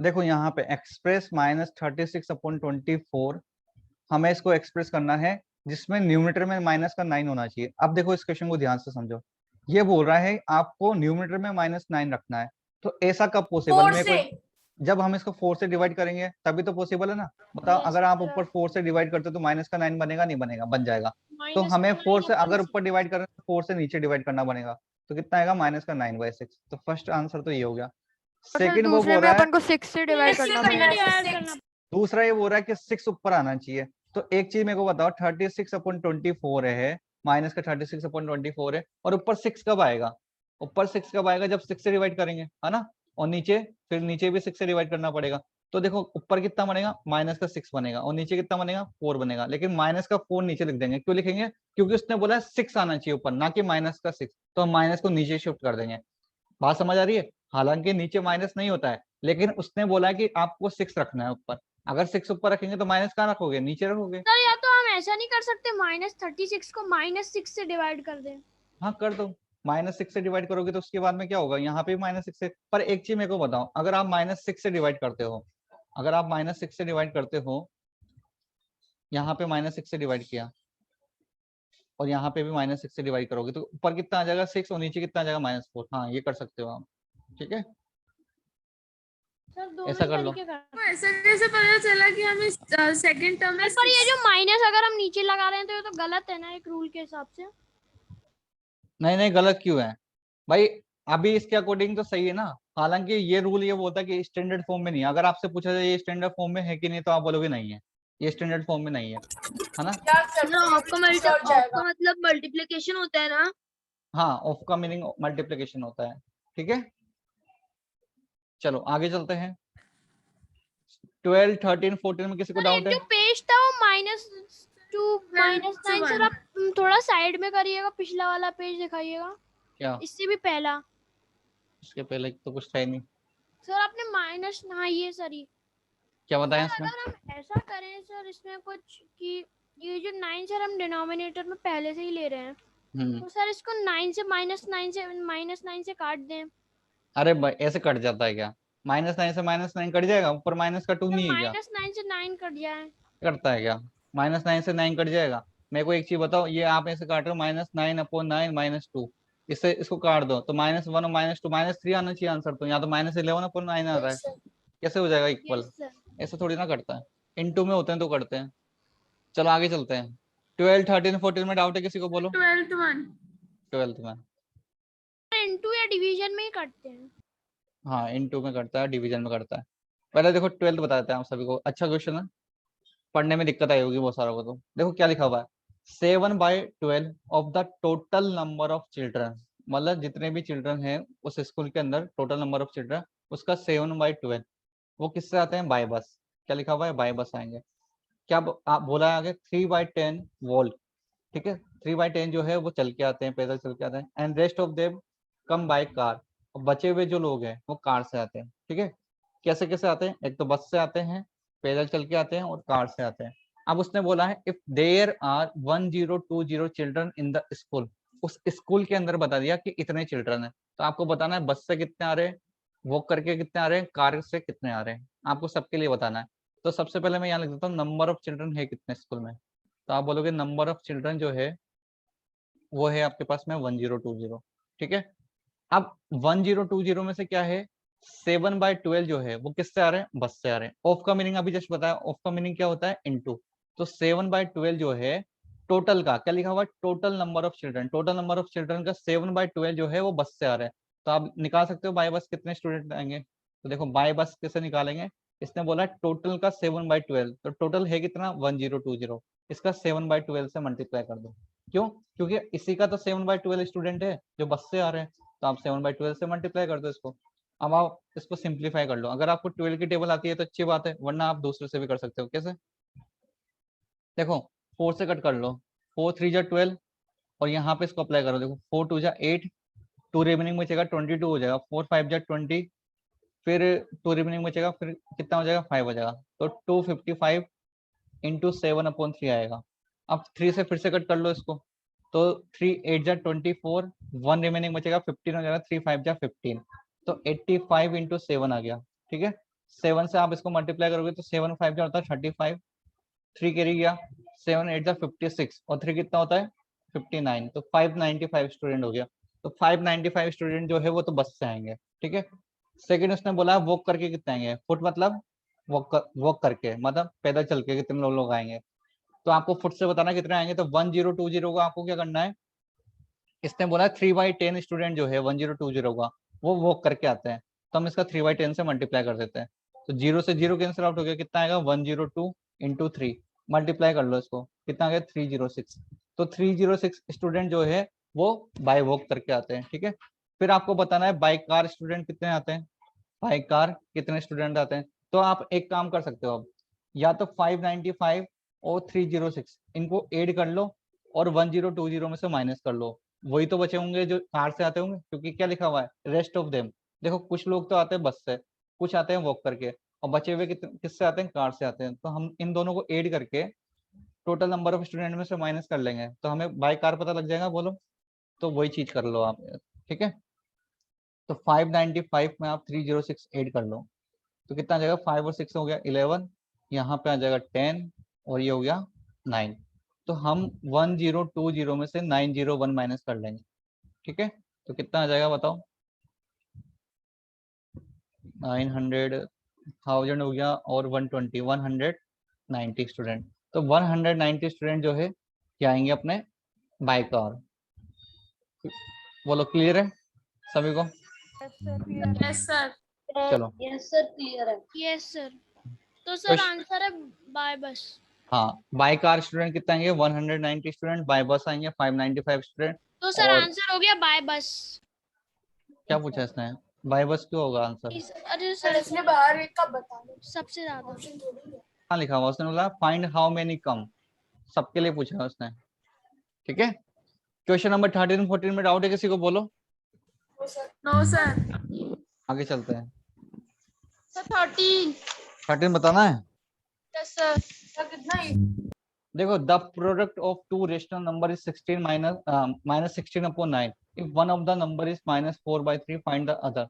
देखो यहाँ पे एक्सप्रेस -36/24, हमें इसको एक्सप्रेस करना है जिसमें न्यूमरेटर में माइनस का 9 होना चाहिए। अब देखो इस क्वेश्चन को ध्यान से समझो, ये बोल रहा है आपको न्यूमरेटर में -9 रखना है, तो ऐसा कब पॉसिबल? मेरे को जब हम इसको 4 से डिवाइड करेंगे तभी तो पॉसिबल है ना। बताओ Yes, अगर आप sir. ऊपर 4 से डिवाइड करते हो तो माइनस का 9 बनेगा? नहीं बनेगा, बन जाएगा। तो माइनस हमें 4 से अगर अपन ऊपर डिवाइड करें तो 4 से नीचे डिवाइड करना बनेगा, तो कितना आएगा? -9/6। तो फर्स्ट आंसर तो ये हो गया। सेकंड वो बोल रहा है, को 6 से डिवाइड करना पड़ेगा। डिवाइड करना दूसरा ये बोल रहा है कि 6 ऊपर आना चाहिए। तो एक चीज मेरे को बताओ, 36/24 है, माइनस का 36/24 है, और ऊपर 6 कब आएगा? ऊपर 6 कब आएगा? जब 6 से डिवाइड करेंगे, है ना। और नीचे फिर नीचे भी 6 से डिवाइड करना पड़ेगा। तो देखो ऊपर कितना बनेगा? -6 बनेगा, और नीचे कितना बनेगा? 4 बनेगा। लेकिन माइनस का 4 नीचे लिख देंगे। क्यों लिखेंगे? क्योंकि उसने बोला है 6 आना चाहिए ऊपर, ना कि -6। तो हम माइनस को नीचे शिफ्ट कर देंगे। बात समझ आ रही है? हालांकि नीचे माइनस नहीं होता है, लेकिन उसने बोला है कि आपको 6 रखना है ऊपर। अगर 6 ऊपर रखेंगे तो माइनस कहाँ रखोगे? नीचे रखोगे। सर, या तो हम ऐसा नहीं कर सकते -36 को -6 से डिवाइड कर दें? हाँ कर दो, -6 से डिवाइड करोगे तो उसके बाद में क्या होगा? यहाँ पे -6 से। पर एक चीज मेरे को बताओ, अगर आप -6 से डिवाइड करते हो, अगर आप -6 से डिवाइड करते हो, यहाँ पे -6 से डिवाइड किया और यहाँ पे भी -6 से डिवाइड करोगे, तो ऊपर कितना आ जाएगा? 6, और नीचे कितना आ जाएगा? -4। हाँ ये कर सकते हो आप, ठीक है, सर दोनों ऐसा ही कर लो। तरीके कर। तो ऐसा कैसे पता चला कि हमें सेकंड टर्म में पर ये जो माइनस अगर हम नीचे लगा रहे हैं तो ये तो गलत है ना, एक रूल के हिसाब से। नहीं नहीं, गलत क्यों है भाई? अभी इसके अकॉर्डिंग तो सही है ना। हालांकि ये रूल ये बोलता है कि स्टैंडर्ड फॉर्म में नहीं है। अगर आपसे पूछा जाए ये स्टैंडर्ड फॉर्म में है कि नहीं, तो आप बोलोगे नहीं है, ये स्टैंडर्ड फॉर्म में नहीं है, है ना। आपका मतलब मल्टीप्लिकेशन होता है ना? हाँ, ऑफ का मीनिंग मल्टीप्लिकेशन होता है, ठीक है। चलो आगे चलते हैं। 12, 13, 14 में किसी को सर डाउट एक है? जो पेज था वो -2 -9, सर आप थोड़ा साइड में करिएगा, पिछला वाला पेज दिखाइएगा, क्या? इससे भी पहला। इसके पहले तो कुछ था ही नहीं। सर आपने माइनस, हाँ ये सर क्या बताया सर इसमें? अगर हम ऐसा करें सर इसमें कुछ कि ये जो 9 सर हम डिनोमिनेटर में पहले से ही ले रहे हैं, तो सर इसको 9 से -9 से काट दें। अरे भाई ऐसे कट जाता है क्या? -9 से -9 कट जाएगा, ऊपर माइनस का 2 नहीं है क्या? -9 से 9 कट जाए। करता है क्या? -9 से 9 कट जाएगा। मेरे को एक चीज बताओ, ये आप ऐसे काट रहे हो -9/9 -2, इससे इसको काट दो तो -1 और -2 -3 आना चाहिए आंसर। तो यहाँ तो -11/9 आ रहा है, कैसे हो जाएगा इक्वल? Yes sir. ऐसे थोड़ी ना करता है, इनटू में होते हैं तो करते हैं। चलो आगे चलते हैं। 12, 13, 14 में डाउट है किसी को? बोलो। 12th one 12th में इनटू या डिवीजन में ही करते हैं। हाँ, इनटू में करता है, डिवीजन में करता है। पहले देखो 12th बता देते हैं आप सभी को। अच्छा क्वेश्चन है, पढ़ने में दिक्कत आई होगी बहुत सारों को। तो देखो क्या लिखा हुआ है, 7/12 of the total number of children, मतलब जितने भी चिल्ड्रन हैं उस स्कूल के अंदर, टोटल नंबर ऑफ चिल्ड्रन, उसका 7/12 वो किससे आते हैं? बाय बस। क्या लिखा हुआ है? बाय बस आएंगे। क्या आप बोला है आगे? 3/10 वोल्ट, ठीक है। 3/10 जो है वो चल के आते हैं, पैदल चल के आते हैं। And rest of them come by car, और बचे हुए जो लोग हैं वो कार से आते हैं, ठीक है। कैसे कैसे आते हैं? एक तो बस से आते हैं, पैदल चल के आते हैं, और कार से आते हैं। अब उसने बोला है if there are 1020 children in the school, उस स्कूल के अंदर बता दिया कि इतने चिल्ड्रन है। तो आपको बताना है बस से कितने आ रहे हैं, वॉक करके कितने आ रहे हैं, कार से कितने आ रहे हैं, आपको सबके लिए बताना है। तो सबसे पहले मैं यहाँ लिख देता हूँ नंबर ऑफ चिल्ड्रन है कितने स्कूल में। तो आप बोलोगे नंबर ऑफ चिल्ड्रन जो है वो है आपके पास में 1020, ठीक है। अब 1020 में से क्या है, 7/12 जो है वो किससे आ रहे हैं? बस से आ रहे हैं। ऑफ का मीनिंग अभी जस्ट बताया, ऑफ का मीनिंग क्या होता है? इनटू। तो 7/12 जो है टोटल का, क्या लिखा हुआ है? Total number of children, total number of children का 7/12 जो है वो बस से आ रहे हैं। तो आप निकाल सकते हो बाय बस कितने स्टूडेंट आएंगे। तो देखो बाय बस कैसे निकालेंगे, इसने बोला टोटल का 7/12, तो टोटल है कितना? 1020, इसका 7/12 से मल्टीप्लाई कर दो। क्यों? क्योंकि इसी का तो 7/12 स्टूडेंट है जो बस से आ रहे हैं, तो आप 7/12 से मल्टीप्लाई कर दो इसको। अब आप इसको सिंप्लीफाई कर लो। अगर आपको 12 की टेबल आती है तो अच्छी बात है, वरना आप दूसरे से भी कर सकते हो। कैसे? देखो 4 से कट कर लो, 4 3 जा 12, और यहाँ पे इसको अप्लाई करो। देखो 4 2 जा 8, 2 रिमेनिंग बचेगा 22 हो जाएगा, 4 5 जा 20, फिर 2 रिमेनिंग बचेगा, फिर कितना हो जाएगा? 5 हो जाएगा। तो 255 इंटू 7/3 आएगा। अब 3 से फिर से कट कर लो इसको, तो 3 8 जा 24, 1 रिमेनिंग बचेगा, 15 हो जाएगा, 3 5 जा 15, तो 85 इंटू 7 आ गया। ठीक है, 7 से आप इसको मल्टीप्लाई करोगे तो 7 5 जा होता है 35, 3 कैरी गया, 7 8 जा 56 और 3 कितना होता है 59, तो 595 स्टूडेंट हो गया। तो 595 स्टूडेंट जो है वो तो बस से आएंगे। ठीक है, सेकंड उसने बोला वॉक करके कितने आएंगे, फुट मतलब वॉक करके मतलब पैदल चल के कितने लोग आएंगे, तो आपको फुट से बताना कितने आएंगे। तो 1020 को आपको क्या करना है, इसने बोला 3/10 स्टूडेंट जो है 1020 का वो वॉक करके आते हैं, तो हम इसका 3/10 से मल्टीप्लाई कर देते हैं, तो 0 से 0 कैंसिल आउट हो गया, कितना आएगा 102 इंटू 3, मल्टीप्लाई कर लो इसको, कितना आ गया 306। तो 306 स्टूडेंट जो है वो बाय वॉक करके आते हैं। ठीक है, फिर आपको बताना है बाय कार स्टूडेंट कितने आते हैं, बाय कार कितने स्टूडेंट आते हैं। तो आप एक काम कर सकते हो, अब या तो 595 और 306 इनको ऐड कर लो और 1020 में से माइनस कर लो, वही तो बचे होंगे जो कार से आते होंगे, क्योंकि क्या लिखा हुआ है रेस्ट ऑफ देम। देखो कुछ लोग तो आते हैं बस से, कुछ आते हैं वॉक करके, और बचे हुए किससे आते हैं, कार से आते हैं। तो हम इन दोनों को ऐड करके टोटल नंबर ऑफ स्टूडेंट में से माइनस कर लेंगे, तो हमें बाय कार पता लग जाएगा। बोलो, तो वही चीज कर लो आप। ठीक है, तो 595 में आप 306 ऐड कर लो, तो कितना आ जाएगा, 5 और 6 हो गया 11, यहाँ पे आ जाएगा 10 और ये हो गया 9, तो हम 1020 में से 901 माइनस कर लेंगे। ठीक है, तो कितना आ जाएगा बताओ, 900,000 हो गया और 120 190 स्टूडेंट, तो 190 स्टूडेंट जो है क्या आएंगे अपने बाय कार। बोलो क्लियर है सभी को, यस सर। चलो यस सर क्लियर है। Yes sir. तो सर क्वेश्चन- आंसर है बाय बस। हाँ, बाय कार स्टूडेंट कितना आएंगे 190 स्टूडेंट, बाय बस आएंगे 595 स्टूडेंट। तो सर और आंसर हो गया बाय बस। क्या पूछा इसने, बाय बस क्यों होगा आंसर, अरे सर इसने बाहर एक का बता दो। सबसे ज्यादा। कहाँ लिखा हुआ, उसने बोला फाइंड हाउ मेनी कम, सबके लिए पूछा है उसने। ठीक है, क्वेश्चन नंबर 13 14 में डाउट है किसी को, बोलो। No sir. आगे चलते हैं, सर 13। 13 बताना है। Yes sir. सर कितना है? देखो, the product of two rational number is 16 minus 16/9, if one of the number is -4/3 find the other.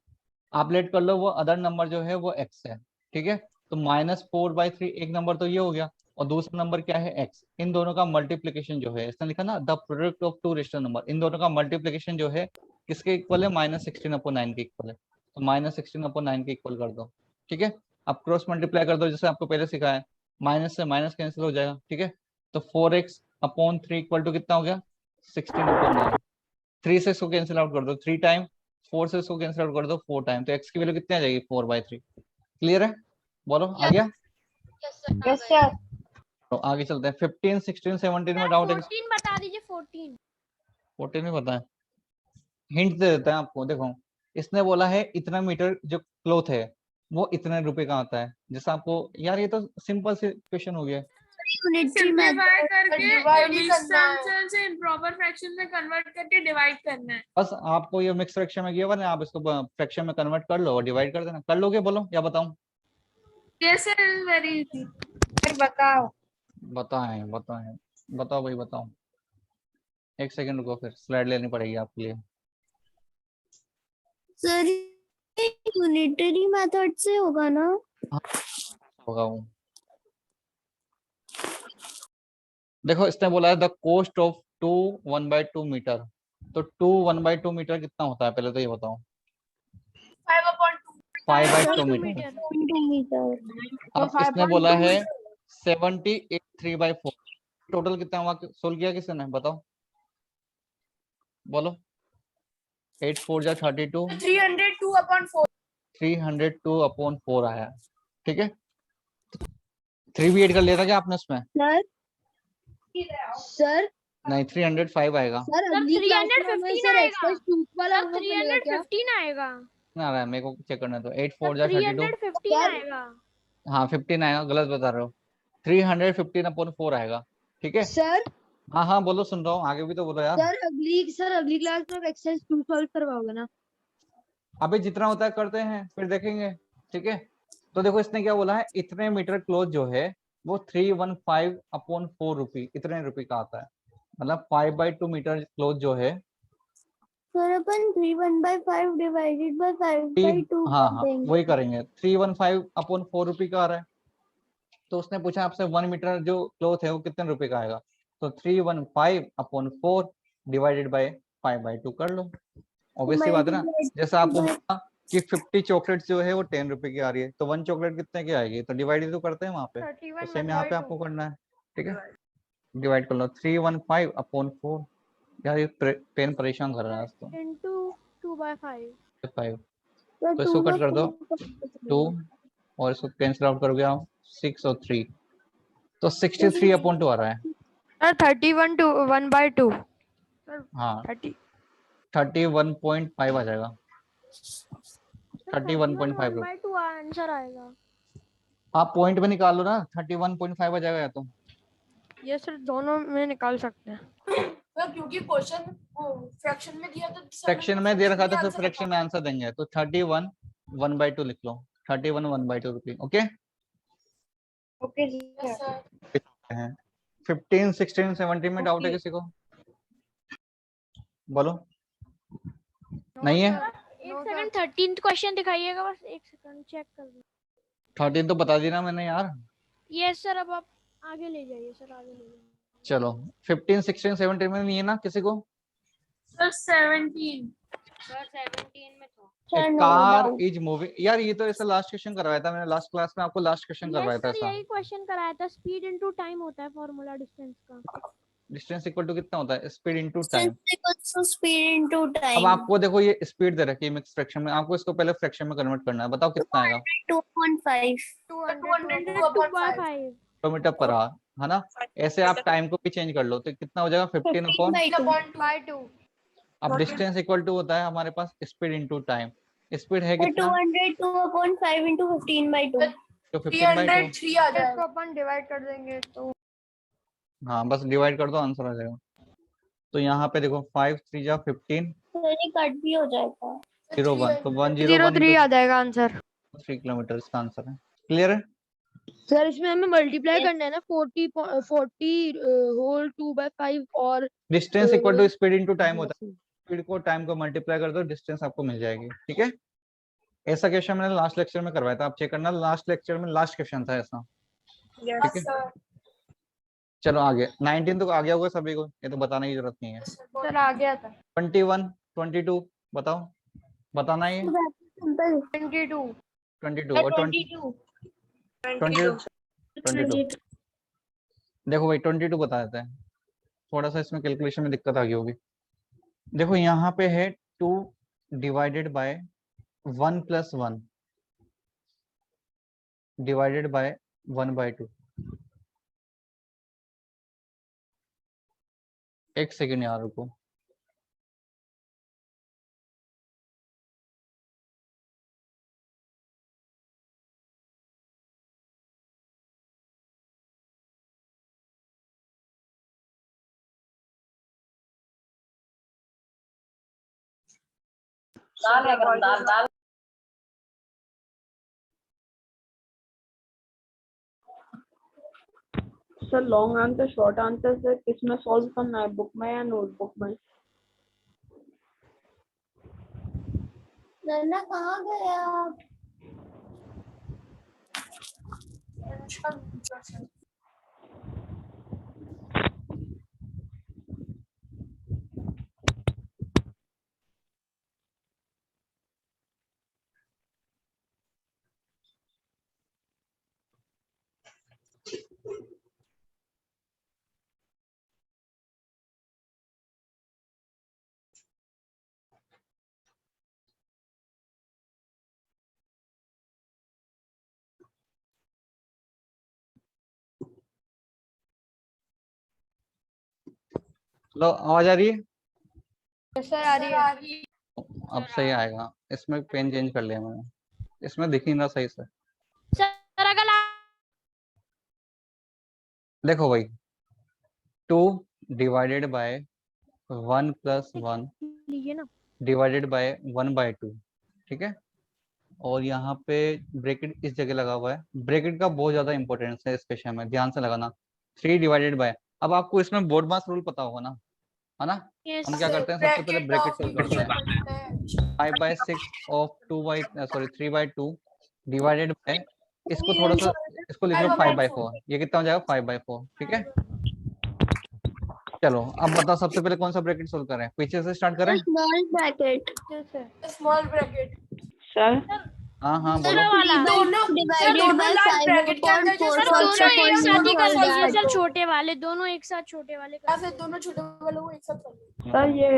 आप लेट कर लो, वो अदर नंबर जो है वो x है। ठीक है, तो -4/3 एक नंबर तो ये हो गया, और दूसरा नंबर क्या है x, इन दोनों का मल्टीप्लीकेशन जो है, इसने लिखा ना the product of two rational number, इन दोनों का मल्टीप्लीकेशन जो है किसके इक्वल है, -16/9 के इक्वल है, तो -16/9 के इक्वल कर दो। ठीक है, अब क्रॉस मल्टीप्लाई कर दो जैसे आपको पहले सिखाया है, माइनस से माइनस कैंसिल हो जाएगा। ठीक है, तो 4x/3 इक्वल टू कितना हो गया 16/9, 3 से इसको कैंसिल आउट कर दो 3 टाइम, 4 से इसको कैंसिल आउट कर दो 4 टाइम, तो x की वैल्यू कितनी आ जाएगी 4/3। क्लियर है, बोलो आ गया। Yes sir. तो आगे चलते हैं, 15 16 17 में डाउट है, 14 बता दीजिए 14। 14 में पता है, हिंट दे देते हैं आपको। देखो, इसने बोला है इतना मीटर जो क्लॉथ है वो इतने रुपए का आता है, जैसा आपको यार ये तो सिंपल से क्वेश्चन हो गया, सिंपलीफाई करके divide ही करना है। डिस्टेंस से प्रॉपर फ्रैक्शन में कन्वर्ट करके डिवाइड करना है। बस आपको ये मिक्स फ्रैक्शन में किया हुआ ना, आप इसको फ्रैक्शन में कन्वर्ट कर लो और डिवाइड कर देना। कर लोगे बोलो या बताऊं, यस सर, वेरी इजी। फिर बताओ। बताएं बताओ भाई बताओ, एक सेकंड रुको, फिर स्लाइड लेनी पड़ेगी आपके लिए। सर यूनिटरी मेथड से होगा ना? होगा वो, देखो इसने बोला है द कोस्ट ऑफ 2 1/2 मीटर, तो 2 1/2 मीटर कितना होता है पहले तो ये बताओ। 5/2 मीटर। अब इसने बोला है 78 3/4, टोटल कितना हुआ, सोल्व किया किसने बताओ, बोलो। 8 4 जा 32, 302/4। 302/4 आया। ठीक है, 3 भी ऐड कर लिया था क्या आपने उसमें, सर नहीं 305 आएगा। सर अगली क्लास में हमें सर एक्सरसाइज 2 वाला सर होमवर्क मिलेगा क्या? 315 आएगा। कितना आ रहा है मेरे को चेक करना, तो 8 4 जा 32, 315 आएगा। हाँ 15 आएगा, गलत बता रहे हो, 315/4 आएगा। ठीक है, सर हाँ हाँ बोलो, सुन रहा हूँ, आगे भी तो बोलो यार। सर अगली क्लास में आप एक्सरसाइज 2 सॉल्व करवाओगे ना? अभी जितना होता है करते हैं फिर देखेंगे। ठीक है, तो देखो इसने क्या बोला है, इतने मीटर क्लॉथ जो है वो 315 अपॉन 4 रुपी इतने रुपए का आता है। मतलब 5/2 मीटर क्लोथ जो है सर अपन 3/1/5 डिवाइडेड बाय 5/2 हाँ कर हाँ देंगे। वही करेंगे। 315 अपॉन 4 रुपी का आ रहा है। तो उसने पूछा आपसे 1 मीटर जो क्लोथ है वो कितने रुपए का आएगा। तो 315 अपॉन 4 डिवाइडेड बाय 5/2 कर लो। ऑब्वियसली बात है ना। जैसे आपको बोला कि 50 चॉकलेट्स जो है वो 10 रुपए की आ रही है, तो 1 चॉकलेट कितने की आएगी, तो डिवाइड तो करते हैं वहां पे। तो सेम यहाँ पे आपको करना है। ठीक है, डिवाइड कर लो 315 अपॉन 4। यार ये पेन परेशान कर रहा है आज तो। into 2/5 5 सर तो 2 इसको का कट कर दो 4 2 और इसको कैंसिल आउट करोगे आप 6 और 3 तो 63 अपॉन 2 आ रहा है। सर 31 to 1/2 हाँ 30 31.5 आ जाएगा। 31.5 1/2 आंसर आएगा। आप पॉइंट में निकाल लो ना, 31.5 आ जाएगा या तो। ये सर दोनों में निकाल सकते हैं। क्योंकि क्वेश्चन वो फ्रैक्शन में दिया तो फ्रैक्शन में दे रखा था तो फ्रैक्शन में आंसर देंगे। तो 31 1/2 लिख लो। 31 1/2 रुपये। ओके ओके 15 16 17 में डाउट है किसी को? बोलो। नहीं है? एक सेकंड 13th क्वेश्चन दिखाइएगा, बस एक सेकंड चेक कर लो। 13 तो बता दी ना मैंने यार। यस सर, अब आप आगे ले जाइए सर, आगे ले जाइए। चलो 15 16 17 में नहीं है ना किसी को? सर 17 में था। A car is moving। यार ये तो ऐसा लास्ट क्वेश्चन करवाया था मैंने लास्ट क्लास में, आपको लास्ट क्वेश्चन करवाया था सर ऐसा। यही क्वेश्चन कराया था। स्पीड इनटू टाइम होता है फॉर्मूला डिस्टेंस का। डिस्टेंस इक्वल टू कितना होता है? Speed into time. Speed into अब टाइम आपको देखो ये स्पीड दे रखी है मिक्स फ्रैक्शन में, आपको इसको पहले फ्रैक्शन में कन्वर्ट करना है। बताओ कितना आएगा? 2.5 202.5 किलोमीटर पर आवर है ना। ऐसे आप टाइम को भी चेंज कर लो तो कितना हो जाएगा 15 अपॉन। 15/2 अब डिस्टेंस इक्वल टू होता है हमारे पास स्पीड इनटू टाइम। स्पीड है कितना? 202/5 into 15/2 तो 15/2। 303 आ इसको जाएगा। अपन डिवाइड कर देंगे तो हाँ बस डिवाइड कर दो आंसर आ जाएगा। तो यहाँ पे देखो 5 3 जा 15 सर ये कट भी हो जाएगा 01 तो 101 03 आ जाएगा आंसर। 3 किलोमीटर इसका आंसर है। क्लियर है? सर इसमें हमें मल्टीप्लाई करना है ना 40 होल 2/5 और distance equal to speed into time होता है। स्पीड को टाइम को मल्टीप्लाई कर दो, डिस्टेंस आपको मिल जाएगी। ठीक है, ऐसा क्वेश्चन मैंने लास्ट लेक्चर में करवाया था, आप चेक करना। लास्ट लेक्चर में लास्ट क्वेश्चन था ऐसा। ठीक है, चलो आगे 19 तो आ गया होगा सभी को, ये तो बताने की जरूरत नहीं है। सर आ गया था 21 22 बताओ, बताना ही है। 22 22 और 22 देखो भाई 22 बता देते हैं। थोड़ा सा इसमें कैलकुलेशन में दिक्कत आ गई होगी। देखो यहाँ पे है 2 डिवाइडेड बाय 1 + 1 डिवाइडेड बाय 1/2। एक सेकेंड यार रुको। Sir long answer short answer से किसमें सॉल्व करना है, बुक में या नोटबुक में? नन्ना कहाँ गए आप? लो आवाज आ रही है? सर आ रही है। अब सही आएगा। इसमें पेन चेंज कर लिया मैंने, इसमें दिख नहीं रहा सही से। सर अगर देखो भाई 2 डिवाइडेड बाय 1 + 1 लीजिए ना डिवाइडेड बाय 1/2। ठीक है, और यहाँ पे ब्रैकेट इस जगह लगा हुआ है। ब्रैकेट का बहुत ज्यादा इंपॉर्टेंस है इस क्वेश्चन में, ध्यान से लगाना। 3 डिवाइडेड बाय, अब आपको इसमें बोर्ड मास रूल पता होगा ना, है ना? Yes, हम क्या sir. करते हैं, सबसे पहले ब्रैकेट सोल्व करते हैं। 5/6 ऑफ 3/2 डिवाइडेड बाय, इसको थोड़ा सा इसको लिख लो 5/4, ये कितना हो जाएगा 5/4, ठीक है। चलो अब बताओ सबसे पहले कौन सा ब्रैकेट सोल्व करें, पीछे से स्टार्ट करें? Small bracket small bracket sir हाँ हाँ बोलो। वाला दोनों divided by 5 upon 4 sir for दोनों एक साथ ही कर support लीजिए that. सर, छोटे वाले दोनों एक साथ, छोटे वाले या कर फिर दोनों छोटे वालों को एक साथ कर लो। सर ये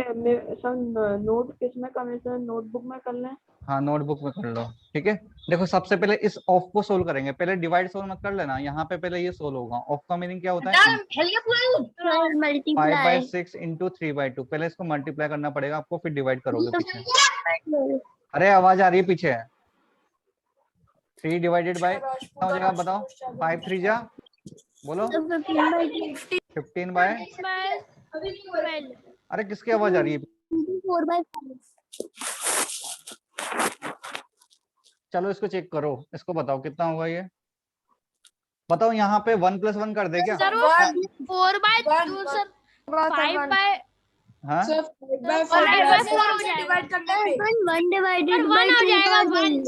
सर नोट किस में करना है सर, नोटबुक में कर लें? हाँ नोटबुक में कर लो, ठीक है। देखो सबसे पहले इस ऑफ को सोल्व करेंगे, पहले डिवाइड सोल्व मत कर लेना, यहाँ पे पहले ये सोल्व होगा। ऑफ का मीनिंग क्या होता है? Sir, multiply 5/6 इंटू 3/2, पहले इसको मल्टीप्लाई करना पड़ेगा आपको, फिर डिवाइड करोगे पीछे। अरे आवाज आ रही है पीछे। 3 डिवाइडेड बाय कितना हो जाएगा बताओ? 5 3 जा, बोलो 15 बाय, 12 अरे किसकी आवाज आ रही है? 4/5. चलो इसको चेक करो, इसको बताओ कितना होगा ये, बताओ। यहाँ पे 1 + 1 कर दे क्या? सर वो 4/2 सर, 5/4 हाँ हो जाएगा, डिवाइड करने पे 1 divided by वन हो 2 जाएगा, का वन। value.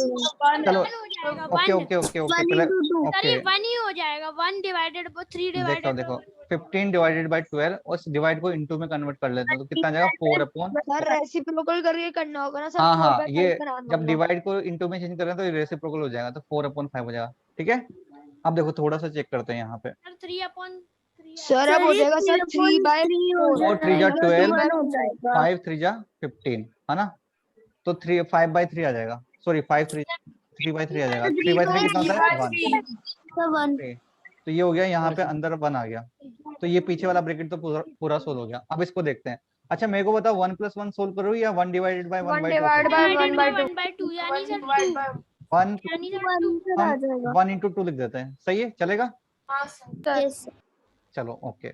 चलो हो जाएगा ओके 1 ओके ओके ओके 1 पहले into 2. सर, ओके ये 1 ही हो जाएगा, 1 डिवाइडेड 3 देखो डिवाइडेड देखो 15 डिवाइडेड बाय 12 और इस डिवाइड को इनटू में कन्वर्ट कर लेते हैं, तो कितना आ जाएगा 4/। सर रेसिप्रोकल करके करना होगा ना सर, हाँ हाँ 4/5 ये बनाना जब होगा। डिवाइड को इनटू में चेंज करें तो ये रेसिप्रोकल हो जाएगा, तो 4/5 हो जाएगा, ठीक है। अब देखो थोड़ा सा चेक करते हैं यहाँ पे। सर 3/3 सर अब हो जाएगा सर 3/4। 4 3 जा 12, 1 हो जाएगा. 5 3 जा 15, है ना? तो 5/3 आ जाएगा, सॉरी 3/3 आ जाएगा। 3/3 कितना होता है? 1। So 1. तो ये हो गया, यहाँ पे अंदर 1 आ गया, तो ये पीछे वाला ब्रैकेट तो पूरा सोल्व हो गया। अब इसको देखते हैं। अच्छा मेरे को बताओ 1 + 1 सोल्व करो या 1 डिवाइडेड बाय 1/2? 1/2 यानी सर 2 1 यानी सर 1 sir आ जाएगा. 1 × 2 लिख देते हैं, सही है, चलेगा? हाँ सर Yes. चलो ओके।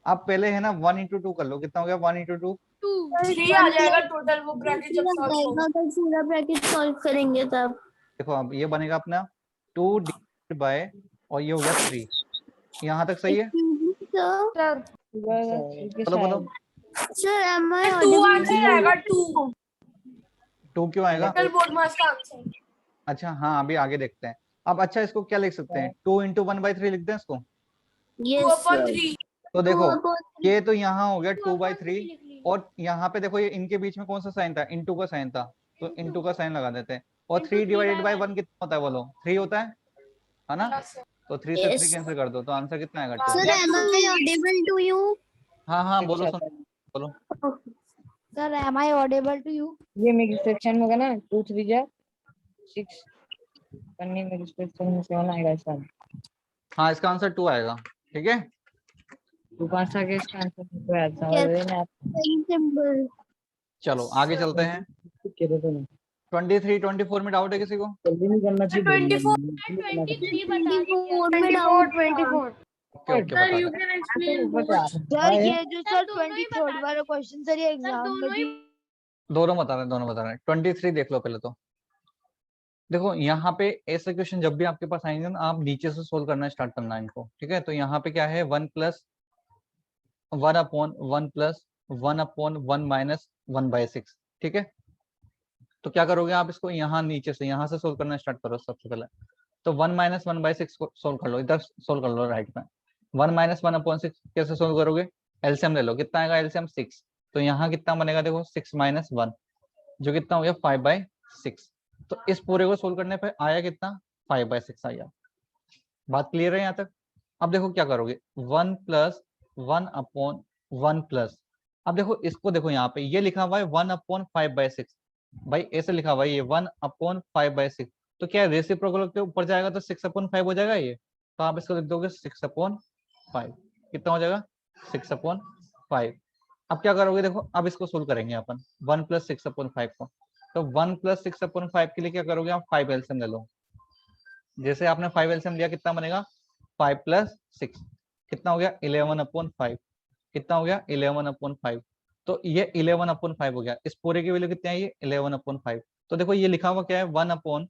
अब पहले है ना 1 × 2 कर लो, कितना हो गया 1 × 2? 2 3 आ जाएगा टोटल, वो ब्रैकेट जब सॉल्व होगा तो पूरा ब्रैकेट सॉल्व करेंगे तब. देखो अब ये बनेगा अपना 2 डिवाइडेड बाय, और ये हो गया 3, यहाँ तक सही है? Sir, चलो बोलो sir, am I 2 audible? Answer आएगा 2 2 क्यों आएगा? टोटल बोर्ड मास का आंसर। अच्छा हाँ अभी आगे देखते हैं। अब अच्छा इसको क्या लिख सकते हैं? 2 × 1/3 लिखते हैं इसको। Yes, sir. 2/3 तो देखो 2/3. ये तो यहाँ हो गया 2/3, और यहाँ पे देखो ये इनके बीच में कौन सा साइन था? इनटू का साइन था, तो इनटू का साइन लगा देते हैं। और 3 डिवाइडेड बाय 1 कितना होता है बोलो? 3 होता है ना? तो 3 से 3 Yes. कैंसिल कर दो, तो आंसर कितना आएगा? Sir, 2। am I audible to you? हाँ हाँ बोलो बोलो। Sir am I audible to you? ये मेरी सेक्शन होगा ना 2 3 जा 6 करने में सेक्शन में 7 आएगा इसका। हाँ इसका आंसर 2 आएगा, ठीक है। 2 5 के इसका आंसर तो याद समझ Yes. रहे ना Very simple. चलो आगे चलते हैं। के दो ना 23 24 में डाउट है किसी को? जल्दी नहीं करना चाहिए 23 बता रही 24 में doubt था. 24। ओके ओके बता दो। सर ये जो सर दोनों ही 23rd बता वाला क्वेश्चन सर ये सर एग्जाम में दोनों ही भी दोनों बता रहे हैं। 23 देख लो पहले तो। देखो यहाँ पे ऐसे क्वेश्चन जब भी आपके पास आएंगे ना, आप नीचे से सोल्व करना स्टार्ट करना है इनको, ठीक है। तो यहाँ पे क्या है 1 + 1/1 + 1/1 - 1/6, ठीक है। तो क्या करोगे आप इसको यहाँ नीचे से यहाँ से सोल्व करना स्टार्ट करो सबसे पहले। तो 1 - 1/6 को सोल्व कर लो, इधर सोल्व कर लो राइट में। 1 - 1/6 कैसे सोल्व करोगे? एलसीएम ले लो, कितना आएगा एलसीएम? 6। तो यहाँ कितना बनेगा देखो 6 - 1 जो कितना हो गया 5/6। तो इस पूरे को सोल्व करने पे आया कितना? 5/6 आया। बात क्लियर है यहाँ तक? अब देखो क्या करोगे 1 + 1/1 अब देखो इसको देखो यहाँ पे ये लिखा हुआ है 1/5/6, भाई ऐसे लिखा हुआ है ये 1/5/6, तो क्या रेसिप्रोकल के ऊपर जाएगा तो 6/5 हो जाएगा ये, तो आप इसको लिख दोगे 6/5। कितना हो जाएगा? 6/5। अब क्या करोगे देखो, अब इसको सोल्व करेंगे अपन 1 + 6/5 को। तो 1 + 6/5 के लिए क्या करोगे आप? 5 एलसीएम ले लो। जैसे आपने 5 एलसीएम लिया कितना बनेगा? 5 + 6 कितना हो गया? 11/5। कितना हो गया? 11/5। तो ये 11/5 हो गया। इस पूरे की वैल्यू कितनी आई? 11/5। तो देखो ये लिखा हुआ क्या है? 1/5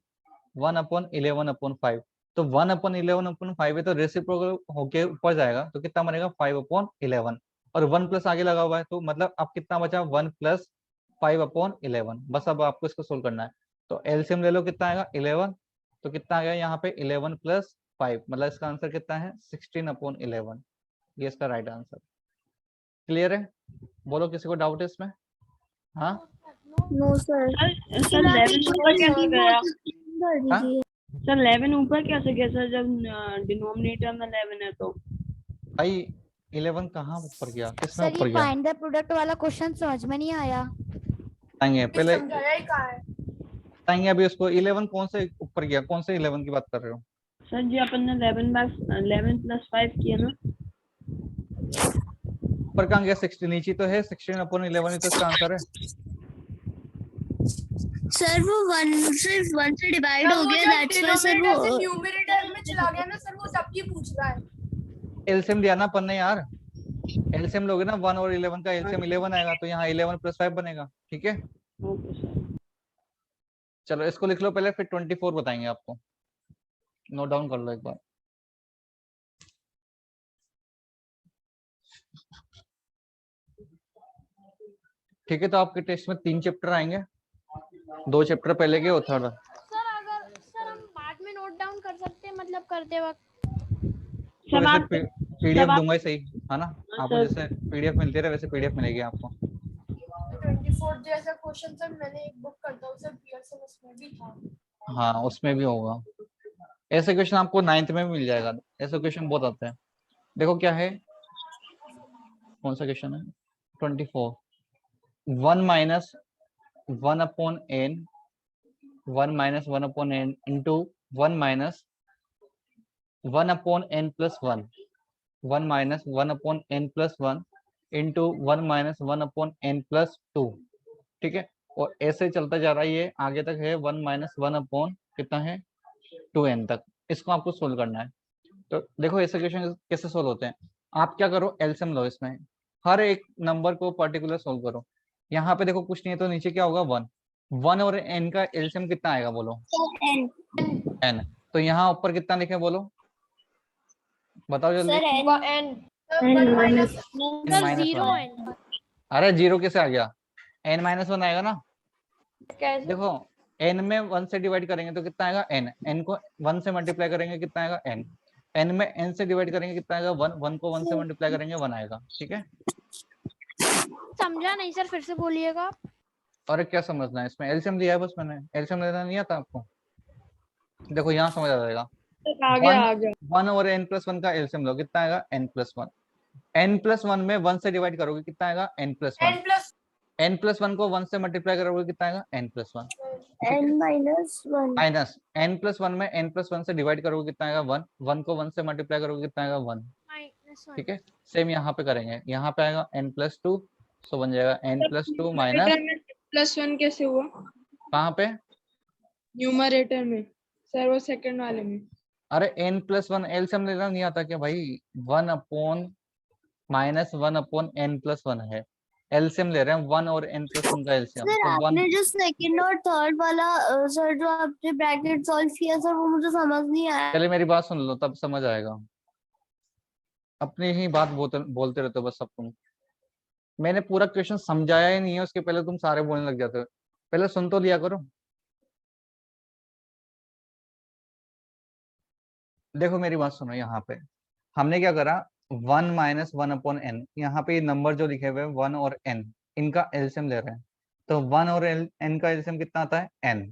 1/11/5, तो 1/11/5 है तो रेसिप्रोकल होके ऊपर जाएगा तो कितना बनेगा 5/11, और 1 प्लस आगे लगा हुआ है तो मतलब अब कितना बचा 1 + 5/11। बस अब आपको इसको सोल्व करना है। तो एलसीएम ले लो, कितना आएगा 11, तो कितना आ गया यहाँ पे 11 + 5, मतलब इसका आंसर कितना है 16/11। ये इसका राइट आंसर। क्लियर है? बोलो किसी को डाउट है इसमें? हाँ नो सर। सर 11 ऊपर कैसे गया? सर 11 ऊपर कैसे गया सर, जब डिनोमिनेटर में 11 है तो? भाई 11 कहाँ ऊपर गया, किसमें सर ऊपर ये गया? फाइंड द प्रोडक्ट वाला क्वेश्चन समझ में नहीं आया। बताएंगे पहले, समझाया ही कहाँ है? बताएंगे अभी उसको। 11 कौन से ऊपर गया, कौन से 11 की बात कर रहे हो? सर जी अपन ने 11 + 5 किया ना। ऊपर कहाँ गया 16, नीचे तो है 16/11 ही तो इसका आंसर है। सर वो 1 से डिवाइड हो गया, दैट्स व्हाई सर वो न्यूमरेटर में चला गया ना सर, वो तब पूछ रहा है। एलसीएम दिया ना अपन ने यार, एलसीएम लोगे ना 1 और 11 का एलसीएम 11 आएगा, तो यहाँ 11 + 5 बनेगा। ठीक है ओके सर। चलो इसको लिख लो पहले, फिर 24 बताएंगे आपको। नोट डाउन कर लो एक बार। ठीक है, तो आपके टेस्ट में 3 चैप्टर आएंगे, 2 चैप्टर पहले के और थर्ड। सर अगर सर हम बाद में नोट डाउन कर सकते हैं, मतलब करते वक्त? पीडीएफ दूंगा ही सही है ना आपको, जैसे पीडीएफ मिलती है वैसे पीडीएफ मिलेगी आपको। 24 जैसा क्वेश्चन सर मैंने एक बुक करता हूँ सर, पीएसएम उसमें भी था। हाँ उसमें भी होगा। ऐसे क्वेश्चन आपको 9th में भी मिल जाएगा, ऐसे क्वेश्चन बहुत आते हैं। देखो क्या है, कौन सा क्वेश्चन है 24, 1 - 1/n 1 - 1/n into 1 - 1/n + 1 1 - 1/n + 1 into 1 - 1/n + 2। ठीक है, और ऐसे चलता जा रहा है, ये आगे तक है 1 - 1/, कितना है 2n तक। इसको आपको सोल्व करना है। तो देखो ऐसे क्वेश्चन कैसे सोल्व होते हैं। आप क्या करो, एलसीएम लो, इसमें हर एक नंबर को पर्टिकुलर सोल्व करो। यहाँ पे देखो कुछ नहीं है तो नीचे क्या होगा 1, 1 और n का एलसीएम कितना आएगा बोलो? n। तो यहाँ ऊपर कितना लिखे बोलो, बताओ जल्दी। सर 0 है। अरे 0 कैसे आ गया, n-1 आएगा ना। देखो n में 1 से डिवाइड करेंगे तो कितना आएगा n, n को 1 से मल्टीप्लाई करेंगे कितना आएगा n, n में n से डिवाइड करेंगे कितना आएगा 1, 1 को 1 से मल्टीप्लाई करेंगे 1 आएगा। ठीक है, समझा नहीं सर, फिर से बोलिएगा। और क्या समझना है इसमें, एलसीएम दिया है बस मैंने, एलसीएम लेना नहीं आता आपको। देखो यहाँ समझ आ जाएगा। आ गया 1 और n + 1 का एलसीएम लो, कितना आएगा n + 1, n + 1 में 1 से डिवाइड करोगे कितना आएगा n + 1, n + 1 को 1 से मल्टीप्लाई करोगे कितना आएगा n + 1, n - 1 माइनस n + 1 में n + 1 से डिवाइड करोगे कितना आएगा 1, 1 को 1 से मल्टीप्लाई करोगे कितना आएगा 1। -1। ठीक है, सेम यहाँ पे करेंगे, यहाँ पे आएगा n + 2, सो बन जाएगा n + 2 माइनस +1 कैसे हुआ कहाँ पे न्यूमरेटर में सर, वो सेकंड वाले में? अरे n + 1 एलसीएम लेना नहीं आता क्या भाई, 1/- (1/n + 1 है, एलसीएम ले रहे हैं 1 और n + 1 का एलसीएम। सर तो 1 आपने जो सेकंड और थर्ड वाला सर जो आपने ब्रैकेट सॉल्व किया सर, वो मुझे समझ नहीं आया। पहले मेरी बात सुन लो तब समझ आएगा, अपनी ही बात बोलते रहते हो बस सब तुम। मैंने पूरा क्वेश्चन समझाया ही नहीं है, उसके पहले तुम सारे बोलने लग जाते हो, पहले सुन तो लिया करो। देखो मेरी बात सुनो, यहाँ पे हमने क्या करा 1 - 1/n, यहाँ पे नंबर जो लिखे हुए 1 और n, इनका एलसीएम ले रहे हैं। तो 1 और n का एलसीएम कितना आता है n,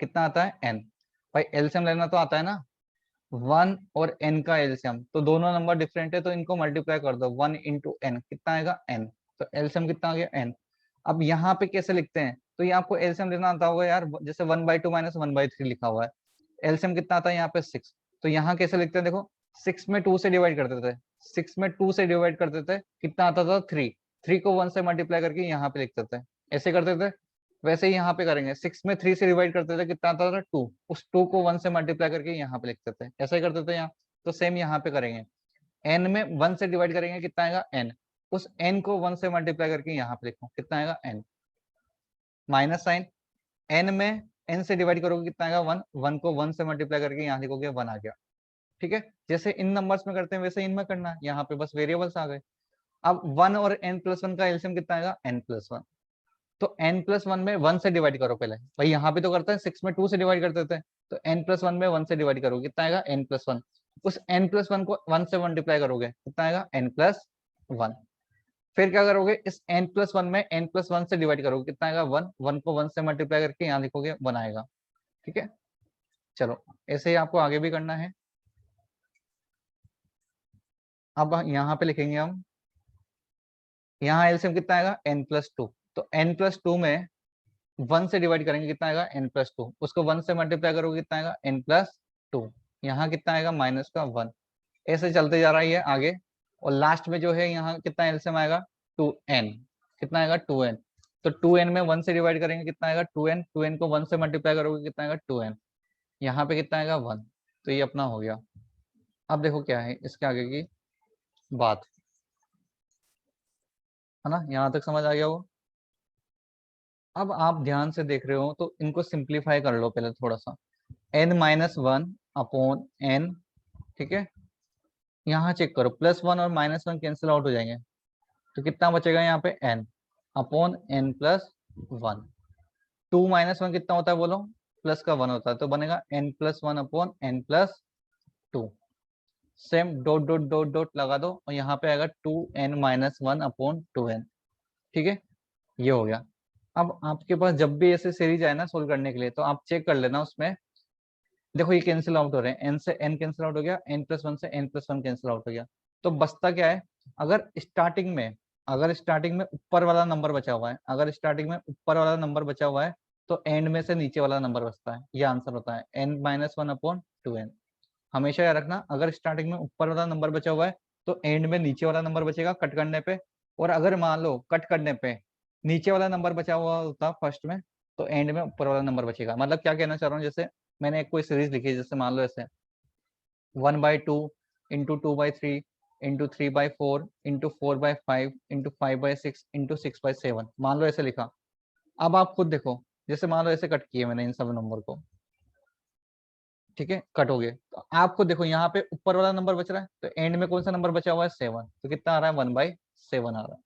कितना आता है n, भाई एलसीएम लेना तो आता है ना, 1 और n का एलसीएम, तो दोनों नंबर डिफरेंट है तो इनको मल्टीप्लाई कर दो 1 × n, कितना आएगा n, तो एलसीएम कितना आ गया n। अब यहाँ पे कैसे लिखते हैं, तो ये आपको एलसीएम लेना आता होगा यार, जैसे 1/2 - 1/3 लिखा हुआ है, एलसीएम कितना आता है यहाँ पे 6, तो यहाँ कैसे लिखते हैं देखो, 6 में 2 से डिवाइड करते थे, 6 में 2 से डिवाइड करते थे कितना आता था 3, 3 को 1 से मल्टीप्लाई करके यहाँ पे लिखते थे, ऐसे करते थे। वैसे ही यहाँ पे करेंगे, 6 में 3 से डिवाइड करते थे कितना आता था 2, उस 2 को 1 से मल्टीप्लाई करके यहाँ पे लिखते थे, ऐसे ही करते थे यहाँ। तो सेम यहाँ पे करेंगे, n में 1 से डिवाइड करेंगे कितना आएगा n, उस n को 1 से मल्टीप्लाई करके यहाँ पे लिखो कितना आएगा n, माइनस साइन, n में n से डिवाइड करोगे कितना आएगा 1, 1 को 1 से मल्टीप्लाई करके यहाँ लिखोगे 1 आ गया। ठीक है, जैसे इन नंबर्स में करते हैं वैसे इनमें करना है, यहाँ पे बस वेरिएबल्स आ गए। अब 1 और n+1 का एलसीएम कितना आएगा n+1, तो n+1 में 1 से डिवाइड करो पहले, भाई यहाँ पे तो करते हैं 6 में 2 से डिवाइड कर देते हैं, तो n+1 में 1 से डिवाइड करो कितना आएगा n+1, उस n+1 को 1 से मल्टीप्लाई करोगे कितना आएगा n+1, फिर क्या करोगे इस n+1 में n+1 से डिवाइड करोगे कितना आएगा 1, 1 को 1 से मल्टीप्लाई करके यहाँ लिखोगे 1 आएगा। ठीक है, चलो ऐसे ही आपको आगे भी करना है। अब यहाँ पे लिखेंगे हम, यहाँ एलसीएम कितना आएगा n+2, तो n+2 में 1 से डिवाइड करेंगे कितना आएगा n+2, उसको 1 से मल्टीप्लाई करोगे कितना आएगा n+2, यहाँ कितना आएगा -1, ऐसे चलते जा रहा है ये आगे, और लास्ट में जो है यहाँ कितना एलसीएम आएगा 2n, कितना आएगा 2n, तो 2n में 1 से डिवाइड करेंगे कितना आएगा 2n, 2n को 1 से मल्टीप्लाई करोगे कितना आएगा 2n, यहाँ पे कितना आएगा 1, तो ये अपना हो गया। अब देखो क्या है इसके आगे की बात, है ना, यहाँ तक समझ आ गया वो। अब आप ध्यान से देख रहे हो तो इनको सिंप्लीफाई कर लो पहले थोड़ा सा, n-1/n, ठीक है, यहाँ चेक करो +1 और -1 कैंसिल आउट हो जाएंगे, तो कितना बचेगा यहाँ पे n/n+1, 2 - 1 कितना होता है बोलो, प्लस का 1 होता है, तो बनेगा n+1/n+2, same dot dot dot dot लगा दो और यहाँ पे आएगा 2n-1/2n, ठीक है, ये हो गया। अब आपके पास जब भी ऐसे सीरीज आए ना सोल्व करने के लिए, तो आप चेक कर लेना उसमें, देखो ये कैंसिल आउट हो रहे हैं, n से n कैंसिल आउट हो गया, n+1 से n+1 कैंसिल आउट हो गया, तो बचता क्या है, अगर स्टार्टिंग में ऊपर वाला नंबर बचा हुआ है, अगर स्टार्टिंग में ऊपर वाला नंबर बचा हुआ है तो एंड में से नीचे वाला नंबर बचता है, ये आंसर होता है n-1/2n। हमेशा याद रखना, अगर स्टार्टिंग में ऊपर वाला नंबर बचा हुआ है तो एंड में नीचे वाला नंबर बचेगा कट करने पे, और अगर मान लो कट करने पे नीचे वाला नंबर बचा हुआ होता फर्स्ट में, तो एंड में ऊपर वाला नंबर बचेगा। मतलब क्या कहना चाह रहा हूँ, जैसे मैंने एक कोई सीरीज लिखी है, जैसे मान लो ऐसे 1/2 × 2/3 × 3/4 × 4/5 × 5/6 × 6/7, मान लो ऐसे लिखा। अब आप खुद देखो, जैसे मान लो ऐसे कट किए मैंने इन सब नंबर को, ठीक है, कट हो गए, तो आपको देखो यहाँ पे ऊपर वाला नंबर बच रहा है, तो एंड में कौन सा नंबर बचा हुआ है 7, तो कितना आ रहा है 1/7 आ रहा है।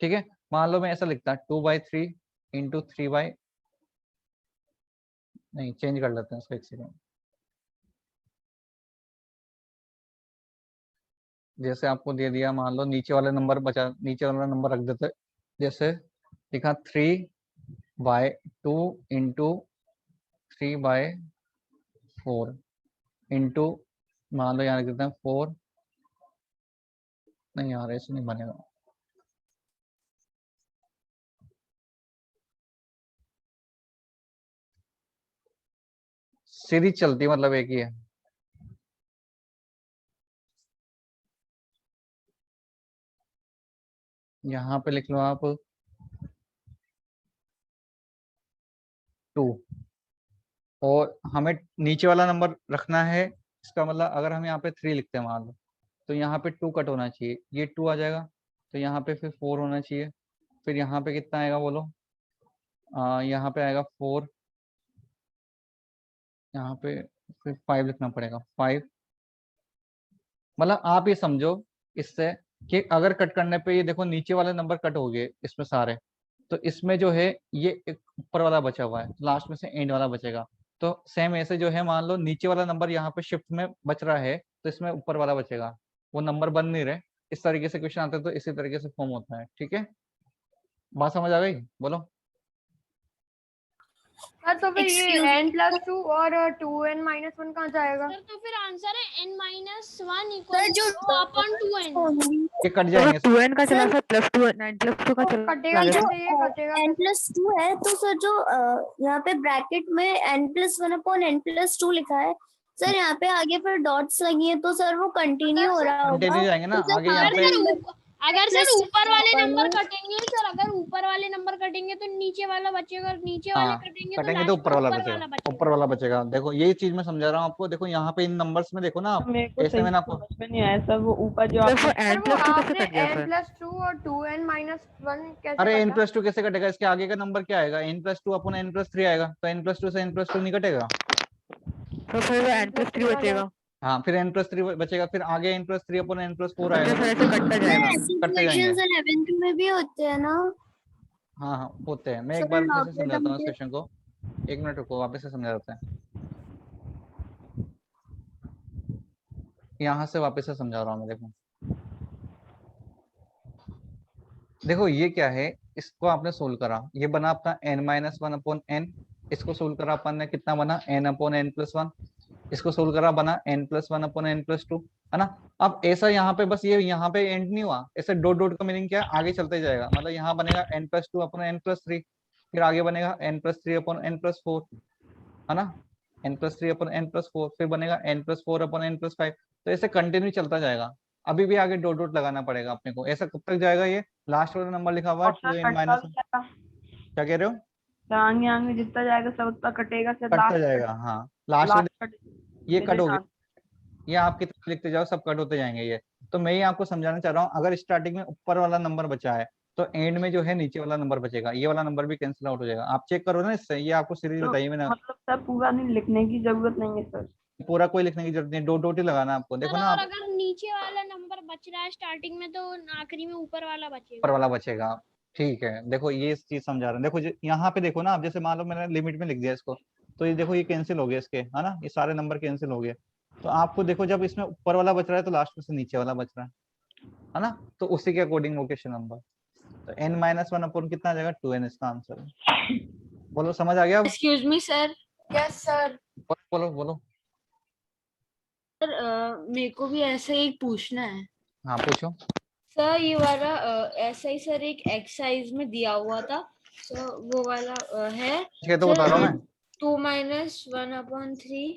ठीक है, मान लो मैं ऐसा लिखता 2/3 × 3/, नहीं चेंज कर लेते हैं इसको, एक सेकंड, जैसे आपको दे दिया, मान लो नीचे वाला नंबर बचा, नीचे वाला नंबर रख देते, जैसे लिखा 3/2 × 3/4 इंटू, मान लो यहाँ लिख देते हैं 4, नहीं यार ऐसे नहीं बनेगा, सीधी चलती है, मतलब एक ही है, यहाँ पे लिख लो आप 2, और हमें नीचे वाला नंबर रखना है, इसका मतलब अगर हम यहाँ पे 3 लिखते हैं मान लो, तो यहाँ पे 2 कट होना चाहिए, ये 2 आ जाएगा, तो यहाँ पे फिर 4 होना चाहिए, फिर यहाँ पे कितना आएगा बोलो, यहाँ पे आएगा 4, यहाँ पे फिर 5 लिखना पड़ेगा, 5, मतलब आप ये समझो इससे कि अगर कट करने पे ये देखो नीचे वाले नंबर कट हो गए इसमें सारे, तो इसमें जो है ये एक ऊपर वाला बचा हुआ है, लास्ट में से एंड वाला बचेगा, तो सेम ऐसे जो है मान लो नीचे वाला नंबर यहाँ पे शिफ्ट में बच रहा है, तो इसमें ऊपर वाला बचेगा, वो नंबर बन नहीं रहे, इस तरीके से क्वेश्चन आते हैं, तो इसी तरीके से फॉर्म होता है। ठीक है, बात समझ आ गई, बोलो। सर तो फिर ये n+2 और 2n-1 कहाँ जाएगा? सर तो फिर आंसर है n-1 सर जो अपॉन 2n। ये कट जाएंगे, 2n का चला सर, +2 9+2 का चला, कटेगा कैसे, ये कटेगा n+2 है, तो सर जो यहाँ पे ब्रैकेट में n+1/n+2 लिखा है सर, यहाँ पे आगे फिर डॉट्स लगी है, तो सर वो कंटिन्यू हो रहा होगा, कंटिन्यू जाएंगे ना तो सर आगे, यहाँ पे अगर सर Plus ऊपर वाले one नंबर में- कटेंगे सर, अगर ऊपर वाले नंबर कटेंगे तो नीचे वाला बचेगा, नीचे वाले हाँ, कटेंगे तो कटेंगे लास्ट तो में ऊपर वाला ऊपर बचेगा, वाला बचेगा। ऊपर वाला बचेगा। देखो यही चीज मैं समझा रहा हूँ आपको। देखो यहाँ पे इन नंबर्स में देखो ना आप, मेरे को ऐसे सही मैंने आपको समझ में नहीं आया सर, वो ऊपर जो सर आपने वो n सर वो प्लस 2 कैसे आपने कट गया n सर? प्लस 2 और 2n माइनस 1 कैसे अरे n कटा? प्लस 2 कैसे कटेगा? इसके आगे का नंबर क्या आएगा? n प्लस 2 अपन n प्लस 3 आएगा, तो n प्लस 2 से n प्लस 2 नहीं कटेगा? तो फिर वो n प्लस 3 बचेगा। हाँ, फिर n प्लस 3 बचेगा, फिर आगे n प्लस 3 अपन n प्लस 4 अच्छा आएगा। सर ऐसे कटता सर जाएगा। ऐसे करते जाएंगे। क्वेश्चंस 11th में भी होते हैं ना? हाँ हाँ होते हैं। मैं एक सर बार फिर से समझाता लॉगरिथम हूँ इस के क्वेश्चन को, 1 मिनट रुको, वापस से समझाते हैं। यहाँ से वापस से समझा रहा हूँ मैं। देखो देखो ये क्या है, इसको आपने सोल्व करा, ये बना अपना n माइनस 1 अपॉन n। इसको सोल्व करा अपन ने, कितना बना n अपॉन n प्लस 1। इसको सोल्व करा, बना n plus 1 upon n plus 2, है ना। अब ऐसा यहाँ पे बस ये यहाँ पे एंड नहीं हुआ, ऐसे डॉट डॉट का मीनिंग क्या है, आगे चलते जाएगा। मतलब यहाँ बनेगा n plus 2 upon n plus 3, फिर आगे बनेगा n plus 3 upon n plus 4, है ना। n plus 3 upon n plus 4, फिर बनेगा n plus 4 upon n plus 5। तो ऐसे कंटिन्यू चलता जाएगा। अभी भी आगे डॉट डॉट लगाना पड़ेगा अपने को। ऐसा कब तक जाएगा? ये लास्ट वाला नंबर लिखा हुआ है 2n माइनस, क्या कह रहे हो? आगे आगे जितना जाएगा सब उतना कटेगा सर, कटता लास्ट जाएगा। हाँ लास्ट लास्ट ये कट हो गया, ये आप कितना लिखते जाओ सब कट होते जाएंगे ये। तो मैं ये आपको समझाना चाह रहा हूँ, अगर स्टार्टिंग में ऊपर वाला नंबर बचा है तो एंड में जो है नीचे वाला नंबर बचेगा, ये वाला नंबर भी कैंसिल आउट हो जाएगा। आप चेक करो ना इससे, ये आपको सीरीज बताइए मैंने। मतलब सर पूरा नहीं लिखने की जरूरत नहीं है सर। पूरा कोई लिखने की जरूरत नहीं, डॉट डॉट ही लगाना आपको। देखो सर ना और आप, अगर नीचे वाला नंबर बच रहा है स्टार्टिंग में तो आखिरी में ऊपर वाला ऊपर बचेगा। वाला बचेगा। ठीक है, देखो ये चीज समझा रहा हूँ। देखो यहाँ पे देखो ना आप, जैसे मान लो मैंने लिमिट में लिख दिया इसको, तो ये देखो ये कैंसिल हो गया इसके, है ना, ये सारे नंबर कैंसिल हो गए। तो आपको देखो जब इसमें ऊपर वाला बच रहा है तो लास्ट में से नीचे वाला बच रहा है ना, तो उसी के अकॉर्डिंग वो क्वेश्चन नंबर। तो n माइनस 1 अपॉन कितना आ जाएगा? 2n इसका आंसर है। बोलो समझ आ गया? Excuse me sir. Yes sir. बोलो बोलो। सर मेरे को भी ऐसा ही पूछना है। हाँ पूछो। सर ये वाला ऐसा ही सर एक एक्सरसाइज में दिया हुआ था, सर वो वाला है ठीक है, तो बता रहा हूँ मैं। 2 माइनस 1 अपॉन 3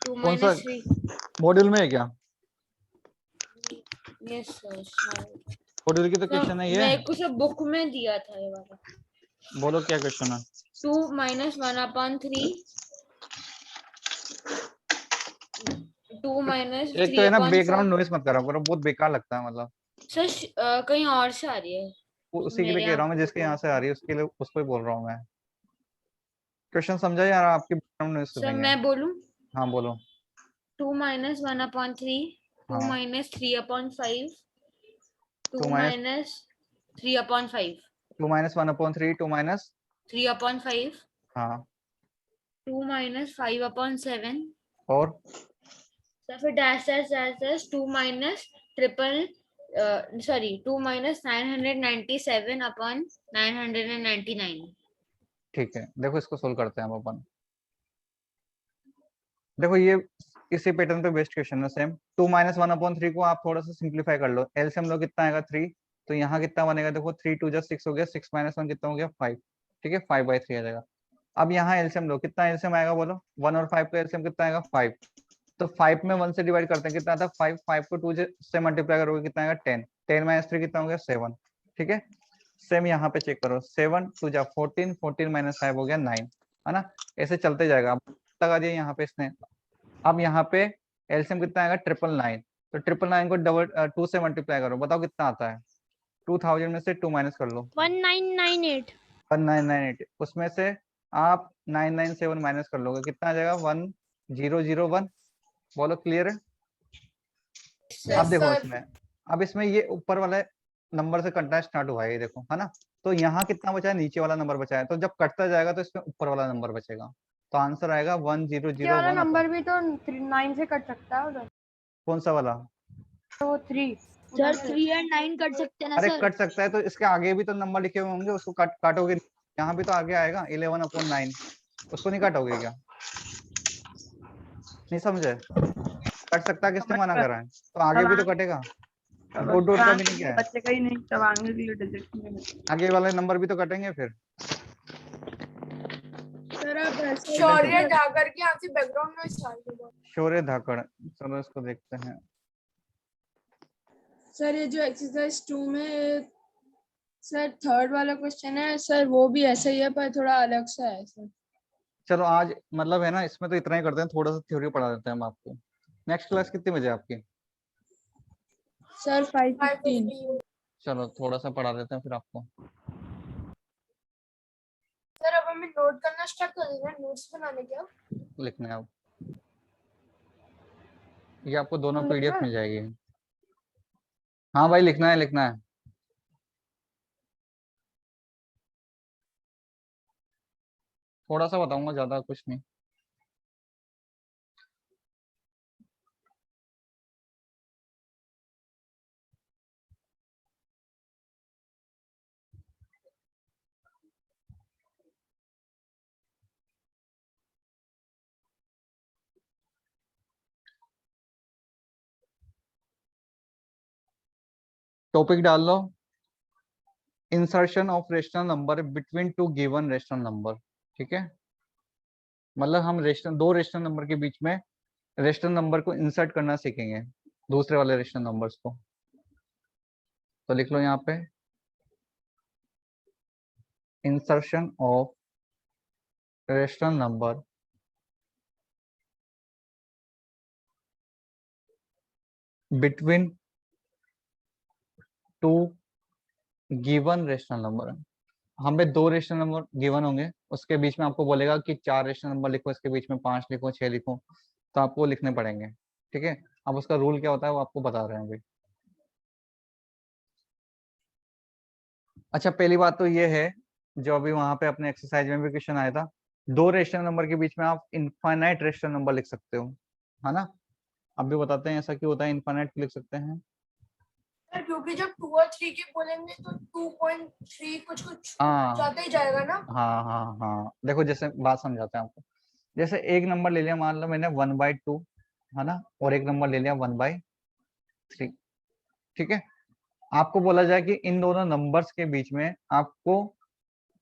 2 कौन सा माइनस 3। मॉड्यूल में है क्या? यस सर मॉड्यूल की तो क्वेश्चन है ये। मेरे को सब बुक में दिया था ये वाला। बोलो क्या क्वेश्चन है? 2 माइनस 1 अपॉन 3 2 माइनस एक तो है ना, बैकग्राउंड नॉइस मत करा करो, बहुत बेकार लगता है। मतलब सर कहीं और से आ रही है। उसी के लिए मेरे कह रहा हूँ मैं, यहाँ जिसके यहाँ से आ रही है उसके लिए, उसको ही बोल रहा हूँ मैं। क्वेश्चन समझा यार? आपकी बैकग्राउंड नॉइस सर नहीं है। मैं बोलूं? हाँ बोलो। 2 माइनस 1 अपॉन 3 2 हाँ। Minus 3 upon 5 2 2 minus 3 upon 5 2 minus 1 upon 3 2 minus 3 upon 5 हाँ 2 माइनस 5 अपॉन 7 और सर फिर dash dash dash dash 2 minus triple sorry 2 minus 997 upon 999। ठीक है, देखो इसको सोल्व करते हैं हम अपन। देखो ये इसी पैटर्न पे बेस्ट क्वेश्चन है सेम। 2 माइनस 1 अपॉन 3 को आप थोड़ा सा सिंप्लीफाई कर लो, एलसीएम लो कितना आएगा 3, तो यहाँ कितना बनेगा? देखो 3 2 जा 6 हो गया, 6 माइनस 1 कितना हो गया? 5। ठीक है, 5/3 आ जाएगा। अब यहाँ एलसीएम लो, कितना एलसीएम आएगा बोलो? 1 और 5 का एलसीएम कितना आएगा? 5। तो 5 में 1 से डिवाइड करते हैं, कितना आता है? 5 5 को 2 से मल्टीप्लाई करोगे कितना आएगा? 10 10 माइनस 3 कितना हो गया? 7। ठीक है, सेम यहाँ पे चेक करो, 7 2 जा 14 14 माइनस 5 हो गया 9, है ना। ऐसे चलते जाएगा। अब लगा दिया यहाँ पे इसने। अब यहाँ पे एलसीएम कितना आएगा? 999। तो 999 को डबल 2 से मल्टीप्लाई करो, बताओ कितना आता है? 2000 में से 2 माइनस कर लो, 1998। 1998। उसमें से आप 997 माइनस कर लोगे, कितना आ जाएगा? 1001। बोलो क्लियर है? अब देखो इसमें, अब इसमें ये ऊपर वाले नंबर से कटना स्टार्ट हुआ है, ये देखो, है ना। तो यहाँ कितना बचा है? नीचे वाला नंबर बचा है। तो जब कटता जाएगा तो इसमें ऊपर वाला नंबर बचेगा। तो आंसर आएगा 1001। नंबर भी तो 9 से कट सकता है उधर। कौन सा वाला? तो 3 सर 3 और 9 कट सकते हैं ना अरे सर? कट सकता है, तो इसके आगे भी तो नंबर लिखे हुए होंगे, उसको काटोगे। यहाँ भी तो आगे आएगा 11/9, उसको नहीं काटोगे क्या? नहीं समझे? कट सकता है, किसने मना करा है? तो आगे भी तो कटेगा। डॉट डॉट का मीनिंग क्या है? बचेगा ही नहीं, सब आगे के लिए डिजिट में बचेगा। आगे वाले नंबर भी तो कटेंगे फिर। शौर्य जाकर के यहाँ से बैकग्राउंड में स्टार्ट होगा। शौर्य धाकड़, चलो इसको देखते हैं। सर ये जो एक्सरसाइज 2 में सर थर्ड वाला क्वेश्चन है सर, वो भी ऐसा ही है पर थोड़ा अलग सा है सर। चलो आज मतलब है ना, इसमें तो इतना ही करते हैं, थोड़ा सा थ्योरी पढ़ा देते हैं हम आपको। नेक्स्ट क्लास कितने बजे आपकी? सर 5:15। चलो थोड़ा सा पढ़ा देते हैं फिर आपको। सर अब हमें नोट करना स्टार्ट कर देना, नोट्स बनाने क्या? लिखना है अब, ये आपको दोनों पीडीएफ मिल जाएगी। हाँ भाई लिखना है, लिखना है। थोड़ा सा बताऊंगा, ज्यादा कुछ नहीं। टॉपिक डाल लो, insertion of rational number between two given rational number. ठीक है, मतलब हम दो रेशनल नंबर के बीच में रेशनल नंबर को इंसर्ट करना सीखेंगे, दूसरे वाले रेशनल नंबर्स को। तो लिख लो यहाँ पे, insertion of rational number between two given rational number. हमें दो रेशनल नंबर गिवन होंगे, उसके बीच में आपको बोलेगा कि 4 रेशनल नंबर लिखो, इसके बीच में 5 लिखो, 6 लिखो, तो आपको लिखने पड़ेंगे। ठीक है, अब उसका रूल क्या होता है वो आपको बता रहे हैं अभी। अच्छा, पहली बात तो ये है, जो अभी वहां पे अपने एक्सरसाइज में भी क्वेश्चन आया था, दो रेशनल नंबर के बीच में आप इनफाइनाइट रेशनल नंबर लिख सकते हो, है ना। अब भी बताते हैं ऐसा क्यों होता है, इनफाइनाइट लिख सकते हैं। सर क्योंकि जब 2 और 3 के बोलेंगे तो 2.3 कुछ कुछ हाँ जाता ही जाएगा ना। हाँ हाँ हाँ, देखो जैसे बात समझाते हैं आपको। जैसे एक नंबर ले लिया, मान लो मैंने 1/2, है ना, और एक नंबर ले लिया 1/3। ठीक है, आपको बोला जाए कि इन दोनों नंबर्स के बीच में आपको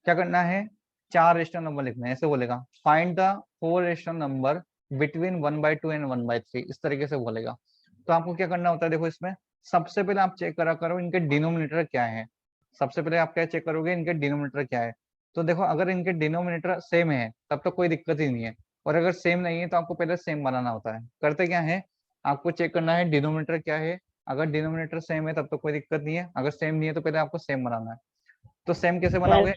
क्या करना है, 4 रेशनल नंबर लिखना है। ऐसे बोलेगा, find the 4 rational number between 1/2 and 1/3, इस तरीके से बोलेगा। तो आपको क्या करना होता है, देखो इसमें सबसे पहले आप चेक करा करो इनके डिनोमिनेटर क्या है। सबसे पहले आप क्या चेक करोगे, इनके डिनोमिनेटर क्या है। तो देखो अगर इनके डिनोमिनेटर सेम है तब तो कोई दिक्कत ही नहीं है, और अगर सेम नहीं है तो आपको पहले सेम बनाना होता है। करते क्या है, आपको चेक करना है डिनोमिनेटर क्या है। अगर डिनोमिनेटर सेम है तब तो कोई दिक्कत नहीं है, अगर सेम नहीं है तो पहले आपको सेम बनाना है। तो सेम कैसे बनाओगे,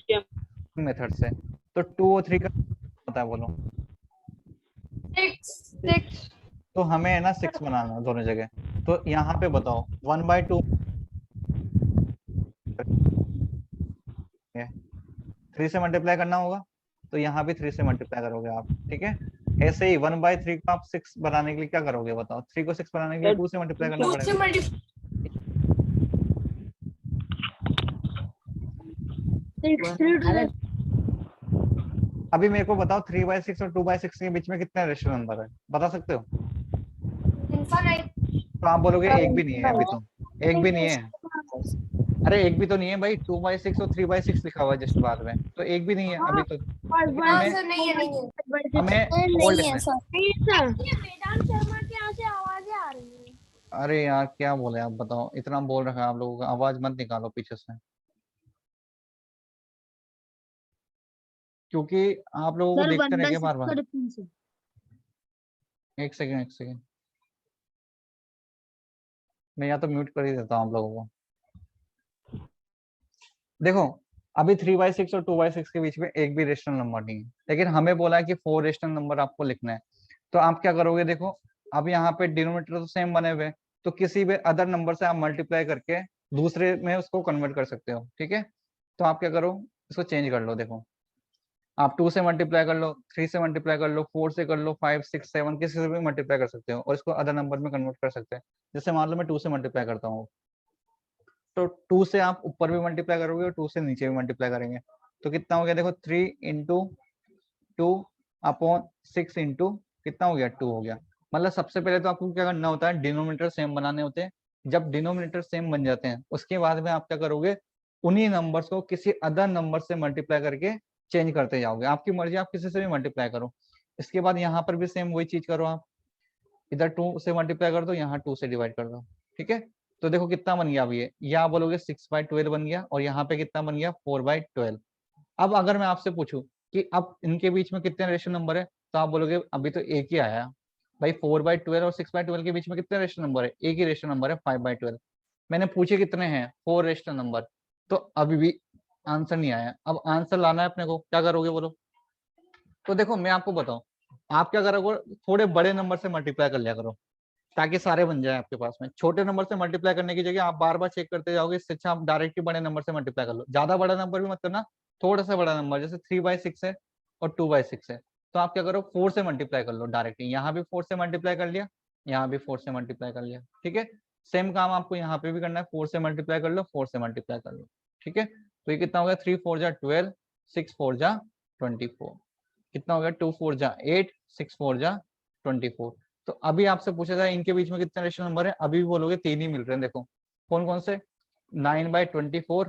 मेथड से। तो 2 और 3 का होता है, बोलो। 6 तो हमें है ना 6 बनाना है दोनों जगह। तो यहाँ पे बताओ 1/2 3 से मल्टीप्लाई करना होगा, तो यहाँ भी 3 से मल्टीप्लाई करोगे आप। ठीक है, ऐसे ही 1/3 को आप 6 बनाने के लिए क्या करोगे बताओ, 3 को 6 बनाने के लिए 2 से मल्टीप्लाई करना 2 से पड़ेगा। अभी मेरे को बताओ 3/6 और 2/6 के बीच में कितने रेशनल नंबर है, बता सकते हो? इनफाइनाइट। तो आप बोलोगे एक भी नहीं है, अभी तो एक भी नहीं है। अरे एक भी तो नहीं है भाई, 2/6 और 3/6 लिखा हुआ है जस्ट बाद में, तो एक भी नहीं है अभी तो। सर नहीं है, नहीं है। हमें और लिखना है। वेदांत शर्मा के यहाँ से आवाजें आ रही हैं। अरे यार क्या बोले आप, बताओ इतना बोल रखा है आप लोगों का, आवाज मत निकालो पीछे से, क्योंकि आप लोगों को देखते रह गए बार बार। एक सेकेंड, मैं या तो म्यूट कर ही देता हूँ आप लोगों को। देखो अभी 3/6 और 2/6 के बीच में एक भी रेशनल नंबर नहीं है, लेकिन हमें बोला है कि 4 रेशनल नंबर आपको लिखना है। तो आप क्या करोगे, देखो अब यहाँ पे डिनोमिनेटर तो सेम बने हुए, तो किसी भी अदर नंबर से आप मल्टीप्लाई करके दूसरे में उसको कन्वर्ट कर सकते हो। ठीक है, तो आप क्या करो, इसको चेंज कर लो। देखो आप 2 से मल्टीप्लाई कर लो, 3 से मल्टीप्लाई कर लो, 4 से कर लो, 5 6 7 किसी से भी मल्टीप्लाई कर सकते हो, और इसको अदर नंबर में कन्वर्ट कर सकते हैं। जैसे मान लो मैं 2 से मल्टीप्लाई करता हूँ, तो 2 से आप ऊपर भी मल्टीप्लाई करोगे और 2 से नीचे भी मल्टीप्लाई करेंगे, तो कितना हो गया, देखो 3 × 2/6 इंटू कितना हो गया, 2 हो गया। मतलब सबसे पहले तो आपको क्या करना होता है, डिनोमिनेटर सेम बनाने होते हैं। जब डिनोमिनेटर सेम बन जाते हैं उसके बाद में आप क्या करोगे, उन्हीं नंबर्स को किसी अदर नंबर से मल्टीप्लाई करके चेंज करते जाओगे। आपकी मर्जी, आप किसी से भी मल्टीप्लाई करो। इसके बाद यहाँ पर भी सेम वही चीज करो, आप इधर 2 से मल्टीप्लाई कर दो, यहाँ 2 से डिवाइड कर दो। ठीक है, तो देखो कितना बन गया अभी ये आप बोलोगे 6/12 बन गया, और यहाँ पे कितना बन गया 4/12। अब अगर मैं आपसे पूछूं कि अब इनके बीच में कितने रेशनल नंबर है, तो आप बोलोगे अभी तो एक ही आया भाई, 4/12 और 6/12 के बीच में कितने रेशनल नंबर है, एक ही रेशनल नंबर है 5/12। मैंने पूछे कितने हैं 4 रेशनल नंबर, तो अभी भी आंसर नहीं आया। अब आंसर लाना है अपने को, क्या करोगे बोलो। तो देखो मैं आपको बताऊं, आप क्या करोगे, थोड़े बड़े नंबर से मल्टीप्लाई कर लिया करो ताकि सारे बन जाए आपके पास में। छोटे नंबर से मल्टीप्लाई करने की जगह आप बार बार चेक करते जाओगे, इससे अच्छा आप डायरेक्ट ही बड़े नंबर से मल्टीप्लाई कर लो। ज्यादा बड़ा नंबर भी मत करना, थोड़ा सा बड़ा नंबर, जैसे 3/6 है और 2/6 है, तो आप क्या करो 4 से मल्टीप्लाई कर लो डायरेक्ट। यहाँ भी 4 से मल्टीप्लाई कर लिया, यहाँ भी 4 से मल्टीप्लाई कर लिया, ठीक है। सेम काम आपको यहाँ पे भी करना है, 4 से मल्टीप्लाई कर लो, 4 से मल्टीप्लाई कर लो, ठीक है। तो ये कितना हो गया, 3 4 जा 12, 6 4 जा 24, कितना हो गया 2 4 जा 8, 6 4 जा 24। तो अभी आपसे पूछा जाए इनके बीच में कितने रेशनल नंबर है, अभी भी बोलोगे 3 ही मिल रहे हैं। देखो कौन कौन से, 9/24,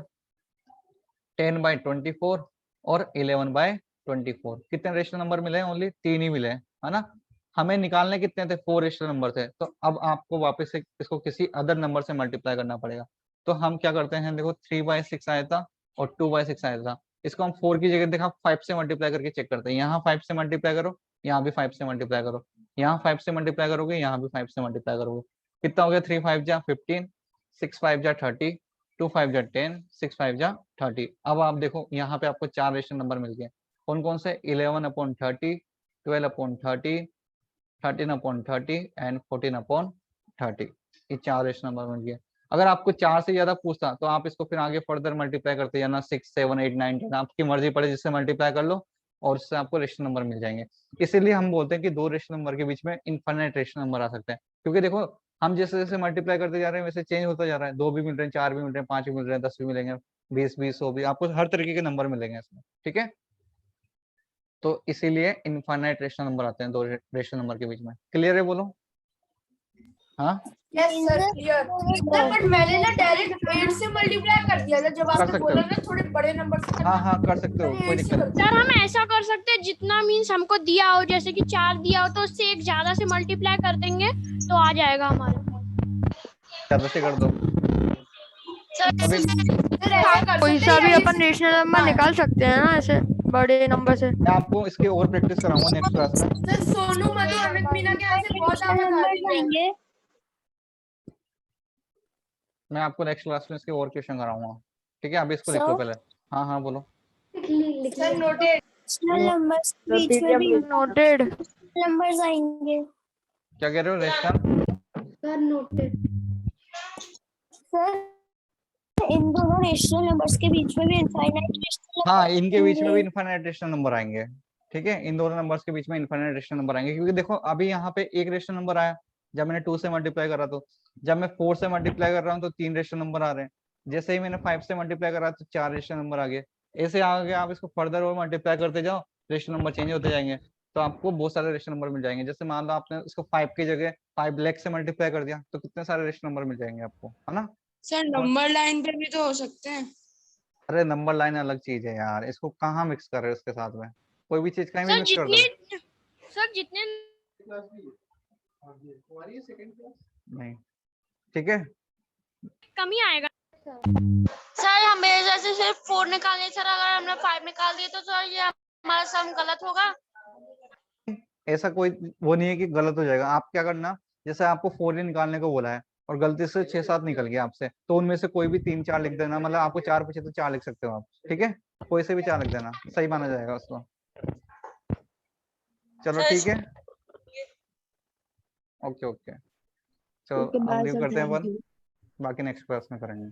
10/24 और 11/24। कितने रेशनल नंबर मिले हैं, ओनली 3 ही मिले हैं, है ना। हमें निकालने कितने थे, 4 रेशनल नंबर थे। तो अब आपको वापस से इसको किसी अदर नंबर से मल्टीप्लाई करना पड़ेगा। तो हम क्या करते हैं, देखो 3/6 आया था और 2/6 आया था, इसको हम 4 की जगह देखा 5 से मल्टीप्लाई करके चेक करते हैं। यहाँ 5 से मल्टीप्लाई करो, यहाँ भी 5 से मल्टीप्लाई करो, यहाँ 5 से मल्टीप्लाई करोगे, यहाँ भी 5 से मल्टीप्लाई करोगे। कितना हो गया, 3 5 जा 15, 6 5 जा 30, 2 5 जा 10, 6 5 जा 30। अब आप देखो यहाँ पे आपको 4 रेशनल नंबर मिल गए। कौन कौन से, 11/30, 12/30, 13/30 एंड 14/30। ये 4 रेशनल नंबर मिल गए। अगर आपको 4 से ज्यादा पूछता तो आप इसको फिर आगे फर्दर मल्टीप्लाई करते जाना, 6 7 8 9 10, आपकी मर्जी पड़े जिससे मल्टीप्लाई कर लो और उससे आपको रेशनल नंबर मिल जाएंगे। इसीलिए हम बोलते हैं कि 2 रेशनल नंबर के बीच में इनफाइनाइट रेशनल नंबर आ सकते हैं, क्योंकि देखो हम जैसे जैसे मल्टीप्लाई करते जा रहे हैं वैसे चेंज होता जा रहा है। 2 भी मिल रहे हैं, 4 भी मिल रहे हैं, 5 भी मिल रहे हैं, 10 भी मिलेंगे, 20 20 100 भी, आपको हर तरीके के नंबर मिलेंगे इसमें, ठीक है। तो इसीलिए इनफाइनाइट रेशनल नंबर आते हैं 2 रेशनल नंबर के बीच में। क्लियर है बोलो, हाँ yes sir clear sir. But मैंने ना डायरेक्ट 8 से मल्टीप्लाई कर दिया था जब आपने बोला ना थोड़े बड़े नंबर से करना। हाँ कर सकते हो, कोई दिक्कत नहीं। सर हम ऐसा कर सकते हैं, जितना मीन्स हमको दिया हो, जैसे कि 4 दिया हो तो उससे एक ज्यादा से मल्टीप्लाई कर देंगे तो आ जाएगा हमारे पास। ज्यादा से कर दो। कोई सा भी अपन रेशनल नंबर निकाल सकते हैं ना ऐसे बड़े नंबर से। मैं आपको इसके और प्रैक्टिस कराऊंगा नेक्स्ट क्लास में। सर सोनू मधु अमित मीना के यहाँ से बहुत आएंगे। मैं आपको नेक्स्ट क्लास में इसके और क्वेश्चन कराऊंगा, ठीक है। अभी इसको लिख लो पहले। हाँ बोलो। सर नोटेड नंबर्स बीच में भी नोटेड नंबर्स आएंगे। क्या कह रहे हो रेशनल, सर नोटेड। सर इन दोनों रेशनल नंबर्स के बीच में भी इनफाइनाइट रेशनल, हाँ इनके बीच में भी इनफाइनाइट रेशनल नंबर आएंगे, ठीक है। इन दोनों नंबर्स के बीच में इनफाइनाइट रेशनल नंबर आएंगे, क्योंकि देखो अभी यहाँ पे एक रेशनल नंबर आया जब मैंने 2 से मल्टीप्लाई करा, तो जब मैं 4 से मल्टीप्लाई कर रहा हूँ तो 3 रेशनल नंबर आ रहे हैं। जैसे ही मैंने 5 से मल्टीप्लाई करा तो 4 रेशनल नंबर आ गए। ऐसे आगे आप इसको फर्दर और मल्टीप्लाई करते जाओ, रेशनल नंबर चेंज होते जाएंगे, तो आपको बहुत सारे रेशनल नंबर मिल जाएंगे। जैसे मान लो आपने इसको 5 की जगह 5 लाख से मल्टीप्लाई कर दिया तो कितने सारे रेशनल नंबर मिल जाएंगे आपको, है ना। सर नंबर लाइन पे भी तो हो सकते हैं। अरे नंबर लाइन अलग चीज है यार, इसको कहाँ मिक्स कर रहे हो इसके साथ में, कोई भी चीज कहीं भी मिक्स कर दो। सर जितने नहीं, ठीक है। कम ही आएगा सर। हमें जैसे सिर्फ 4 निकालने, सर अगर हमने 5 निकाल दिए तो सर ये हमारा सम गलत होगा। ऐसा कोई वो नहीं है कि गलत हो जाएगा। आप क्या करना, जैसे आपको 4 ही निकालने को बोला है और गलती से 6 7 निकल गया आपसे, तो उनमें से कोई भी 3 4 लिख देना, मतलब आपको 4 पूछे तो 4 लिख सकते हो आप, ठीक है। कोई से भी 4 लिख देना, सही माना जाएगा उसको। चलो ठीक है, ओके चलो हम लीव करते हैं अपन, बाकी नेक्स्ट क्लास में करेंगे।